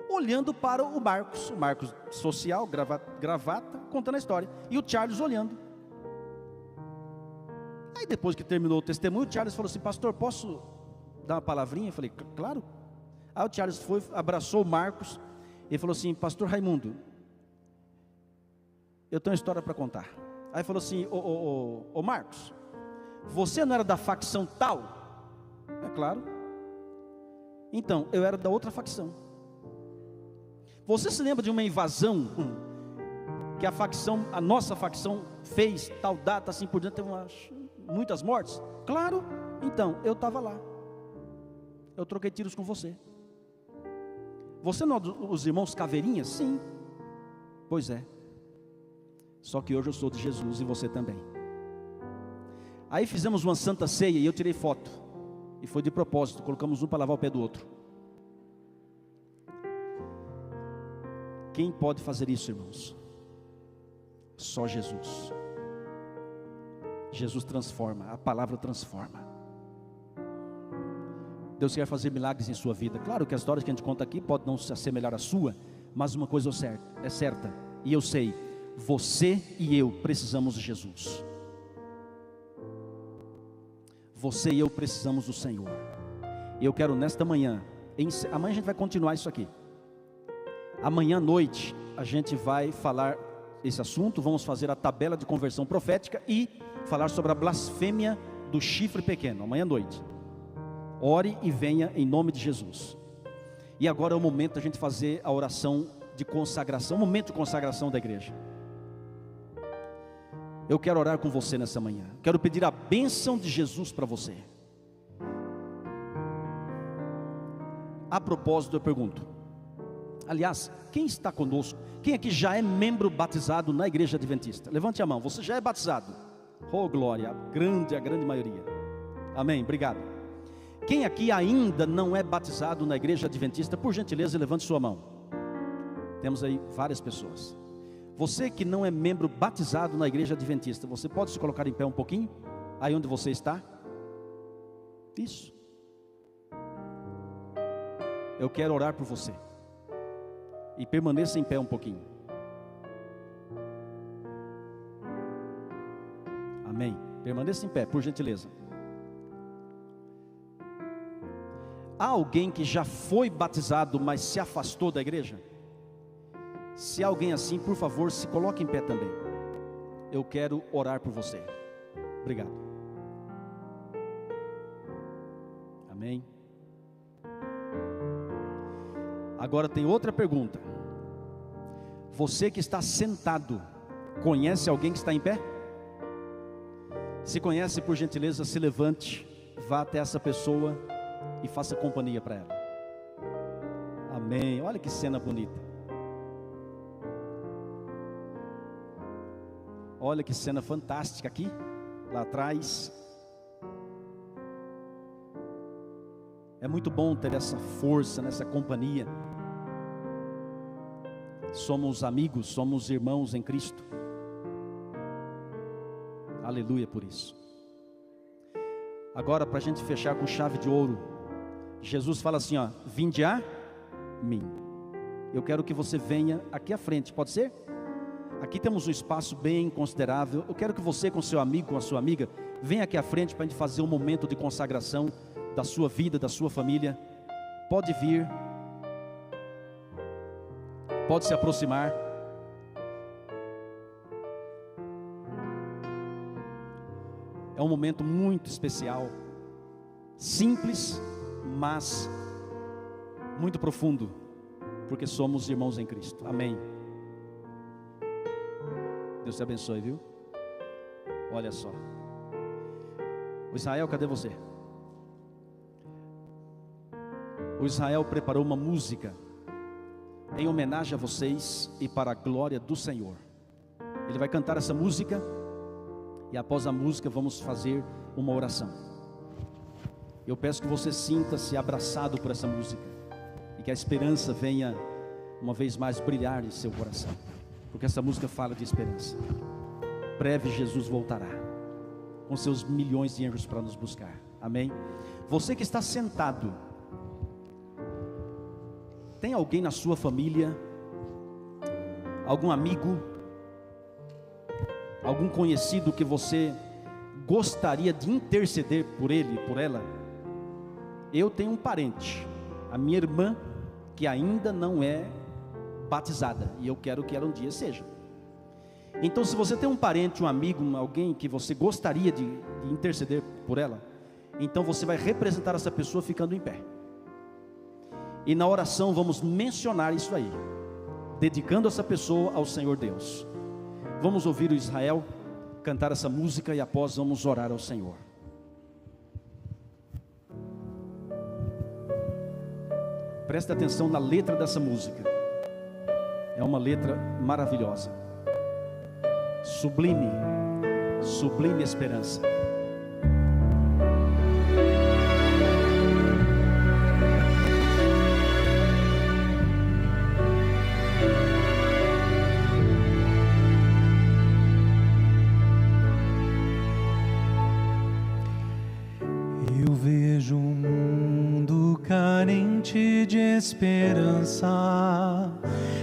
olhando para o Marcos social, gravata, contando a história, e o Charles olhando. Aí depois que terminou o testemunho, o Charles falou assim, pastor, posso dar uma palavrinha? Eu falei, claro. Aí o Charles foi, abraçou o Marcos, e falou assim, pastor Raimundo, eu tenho uma história para contar. Aí falou assim, ô Marcos, você não era da facção tal? É claro. Então, eu era da outra facção. Você se lembra de uma invasão que a nossa facção fez, tal data, assim por diante, teve muitas mortes? Claro, então, eu estava lá. Eu troquei tiros com você. Você não é dos irmãos Caveirinhas? Sim. Pois é. Só que hoje eu sou de Jesus e você também. Aí fizemos uma santa ceia e eu tirei foto. E foi de propósito, colocamos um para lavar o pé do outro. Quem pode fazer isso, irmãos? Só Jesus. Jesus transforma, a palavra transforma. Deus quer fazer milagres em sua vida. Claro que as histórias que a gente conta aqui podem não se assemelhar à sua, mas uma coisa é certa, e eu sei, você e eu precisamos de Jesus. Você e eu precisamos do Senhor. E eu quero nesta manhã, amanhã a gente vai continuar isso aqui. Amanhã à noite a gente vai falar esse assunto, vamos fazer a tabela de conversão profética e falar sobre a blasfêmia do chifre pequeno, amanhã à noite. Ore e venha em nome de Jesus. E agora é o momento da gente fazer a oração de consagração, o momento de consagração da igreja. Eu quero orar com você nessa manhã. Quero pedir a bênção de Jesus para você. A propósito, eu pergunto. Aliás, quem está conosco? Quem aqui já é membro batizado na igreja adventista? Levante a mão, você já é batizado? Oh glória, a grande maioria. Amém, obrigado. Quem aqui ainda não é batizado na igreja adventista, por gentileza, levante sua mão. Temos aí várias pessoas. Você que não é membro batizado na igreja adventista, você pode se colocar em pé um pouquinho? Aí onde você está? Isso. Eu quero orar por você. E permaneça em pé um pouquinho. Amém. Permaneça em pé, por gentileza. Há alguém que já foi batizado, mas se afastou da igreja? Se há alguém assim, por favor, se coloque em pé também. Eu quero orar por você. Obrigado. Amém. Agora tem outra pergunta. Você que está sentado, conhece alguém que está em pé? Se conhece, por gentileza, se levante, vá até essa pessoa e faça companhia para ela. Amém. Olha que cena bonita. Olha que cena fantástica aqui, lá atrás. É muito bom ter essa força, nessa companhia. Somos amigos, somos irmãos em Cristo. Aleluia por isso. Agora, para a gente fechar com chave de ouro, Jesus fala assim, ó: vinde a mim. Eu quero que você venha aqui à frente, pode ser? Aqui temos um espaço bem considerável. Eu quero que você, com seu amigo, com a sua amiga, venha aqui à frente para a gente fazer um momento de consagração da sua vida, da sua família. Pode vir, pode se aproximar. É um momento muito especial, simples, mas muito profundo, porque somos irmãos em Cristo. Amém. Deus te abençoe, viu? Olha só. O Israel, cadê você? O Israel preparou uma música em homenagem a vocês e para a glória do Senhor. Ele vai cantar essa música e após a música vamos fazer uma oração. Eu peço que você sinta-se abraçado por essa música e que a esperança venha uma vez mais brilhar em seu coração, porque essa música fala de esperança. Breve Jesus voltará com seus milhões de anjos para nos buscar. Amém? Você que está sentado, tem alguém na sua família, algum amigo, algum conhecido que você gostaria de interceder por ele, por ela? Eu tenho um parente, a minha irmã, que ainda não é batizada, e eu quero que ela um dia seja. Então, se você tem um parente, um amigo, alguém que você gostaria de interceder por ela, então você vai representar essa pessoa ficando em pé. E na oração vamos mencionar isso aí, dedicando essa pessoa ao Senhor Deus. Vamos ouvir o Israel cantar essa música e após vamos orar ao Senhor. Preste atenção na letra dessa música. É uma letra maravilhosa. Sublime, sublime esperança. fonte de esperança.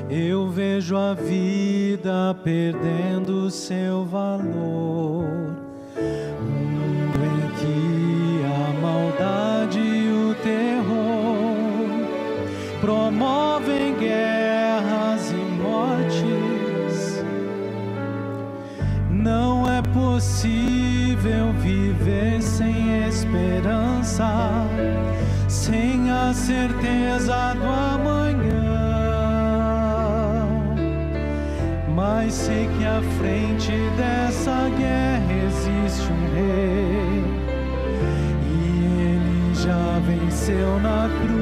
Eu vejo a vida perdendo seu valor. Um mundo em que a maldade e o terror promovem guerras e mortes. Não é possível viver sem esperança, sem a certeza do amanhã. Mas sei que à frente dessa guerra existe um rei, e ele já venceu na cruz.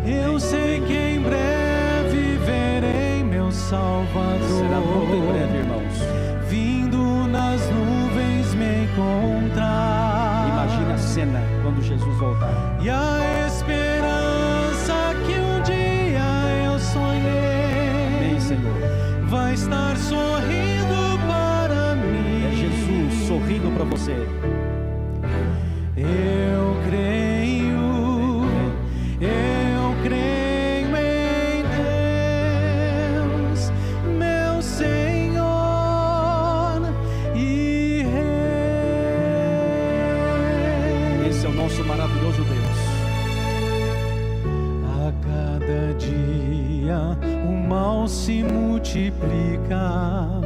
Eu sei que em breve verei meu Salvador. Será muito em breve, irmãos. Vindo nas nuvens me encontrar. Imagine a cena quando Jesus voltar. E a esperança que um dia eu sonhei, Amém, Senhor. vai estar sorrindo para mim. É Jesus sorrindo para você. Eu creio em Deus, meu Senhor e Rei. Esse é o nosso maravilhoso Deus. A cada dia o mal se multiplica,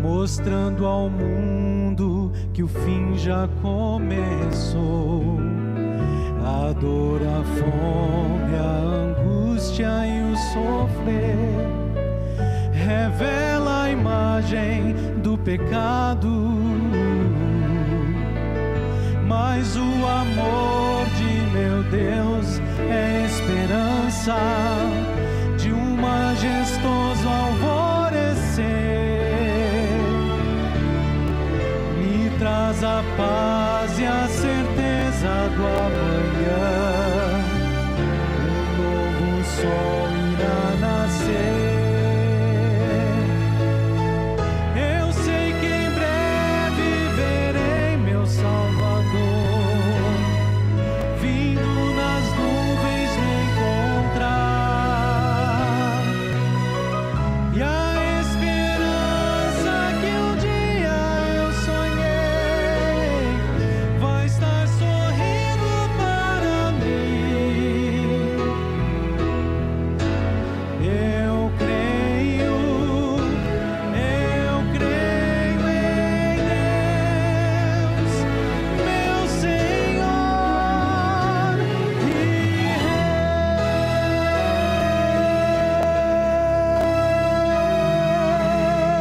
mostrando ao mundo que o fim já começou. A dor, a fome, a angústia e o sofrer revela a imagem do pecado. Mas o amor de meu Deus é esperança de um majestoso alvorecer. Me traz a paz e a certeza do amanhã. Um novo sol irá nascer. Eu sei que em breve verei meu Salvador, vindo nas nuvens me encontrar. E a esperança que um dia eu sonhei vai estar sorrindo para mim. Eu creio em Deus, meu Senhor e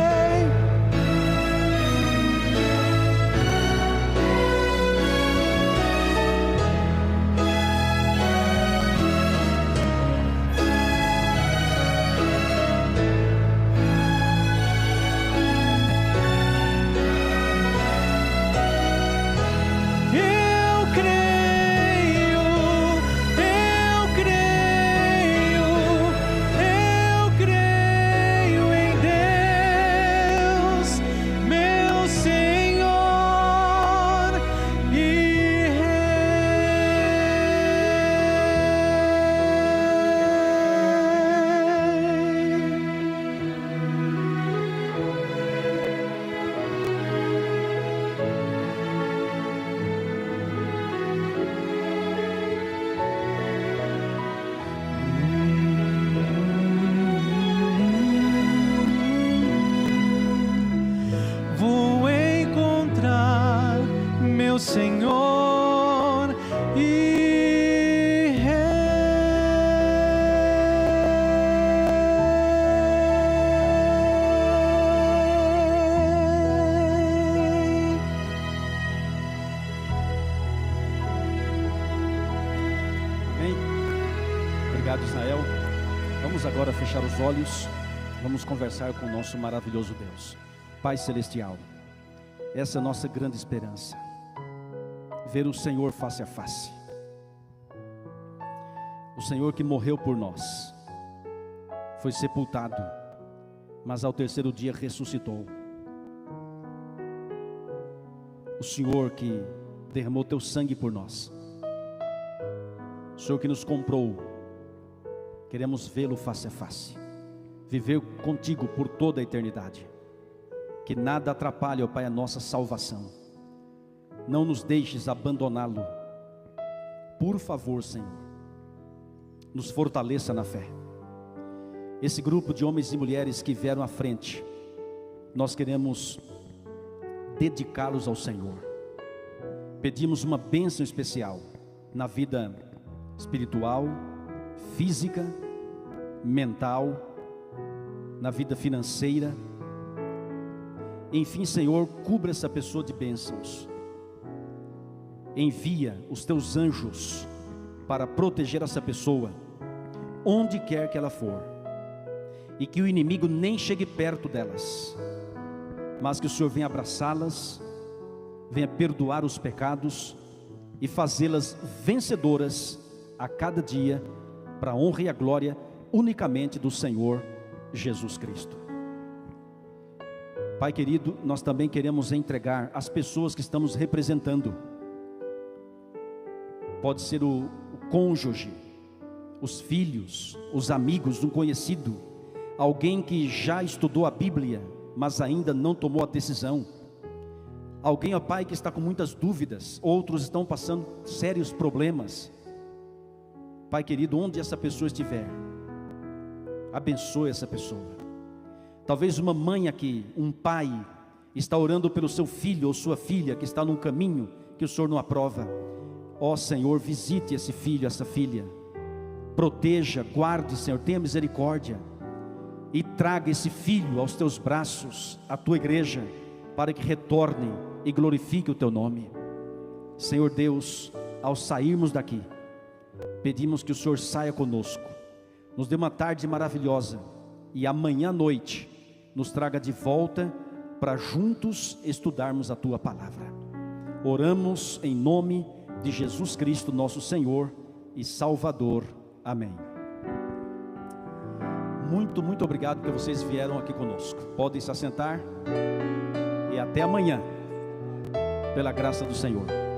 Eu creio em Deus, meu Senhor e vou encontrar meu Senhor e Rei. Amém. Obrigado, Israel. Vamos agora fechar os olhos. Vamos conversar com o nosso maravilhoso Deus. Pai Celestial, essa é a nossa grande esperança, ver o Senhor face a face. O Senhor que morreu por nós, foi sepultado, mas ao terceiro dia ressuscitou. O Senhor que derramou teu sangue por nós, Senhor que nos comprou, queremos vê-lo face a face, viver contigo por toda a eternidade. Que nada atrapalhe, ó Pai, a nossa salvação. Não nos deixes abandoná-lo. Por favor, Senhor, nos fortaleça na fé. Esse grupo de homens e mulheres que vieram à frente, nós queremos dedicá-los ao Senhor. Pedimos uma bênção especial na vida espiritual, física, mental, na vida financeira. Enfim, Senhor, cubra essa pessoa de bênçãos. Envia os teus anjos para proteger essa pessoa, onde quer que ela for, e que o inimigo nem chegue perto delas, mas que o Senhor venha abraçá-las, venha perdoar os pecados e fazê-las vencedoras a cada dia, para a honra e a glória unicamente do Senhor Jesus Cristo. Pai querido, nós também queremos entregar as pessoas que estamos representando. Pode ser o cônjuge, os filhos, os amigos, um conhecido, alguém que já estudou a Bíblia, mas ainda não tomou a decisão. Alguém, ó Pai, que está com muitas dúvidas, outros estão passando sérios problemas. Pai querido, onde essa pessoa estiver, abençoe essa pessoa. Talvez uma mãe aqui, um pai, está orando pelo seu filho ou sua filha, que está num caminho que o Senhor não aprova. Ó Senhor, visite esse filho, essa filha, proteja, guarde, Senhor, tenha misericórdia, e traga esse filho aos teus braços, à tua igreja, para que retorne e glorifique o teu nome. Senhor Deus, ao sairmos daqui, pedimos que o Senhor saia conosco, nos dê uma tarde maravilhosa, e amanhã à noite, nos traga de volta, para juntos estudarmos a tua palavra. Oramos em nome de Jesus Cristo, nosso Senhor e Salvador. Amém. Muito, muito obrigado que vocês vieram aqui conosco. Podem se assentar e até amanhã, pela graça do Senhor.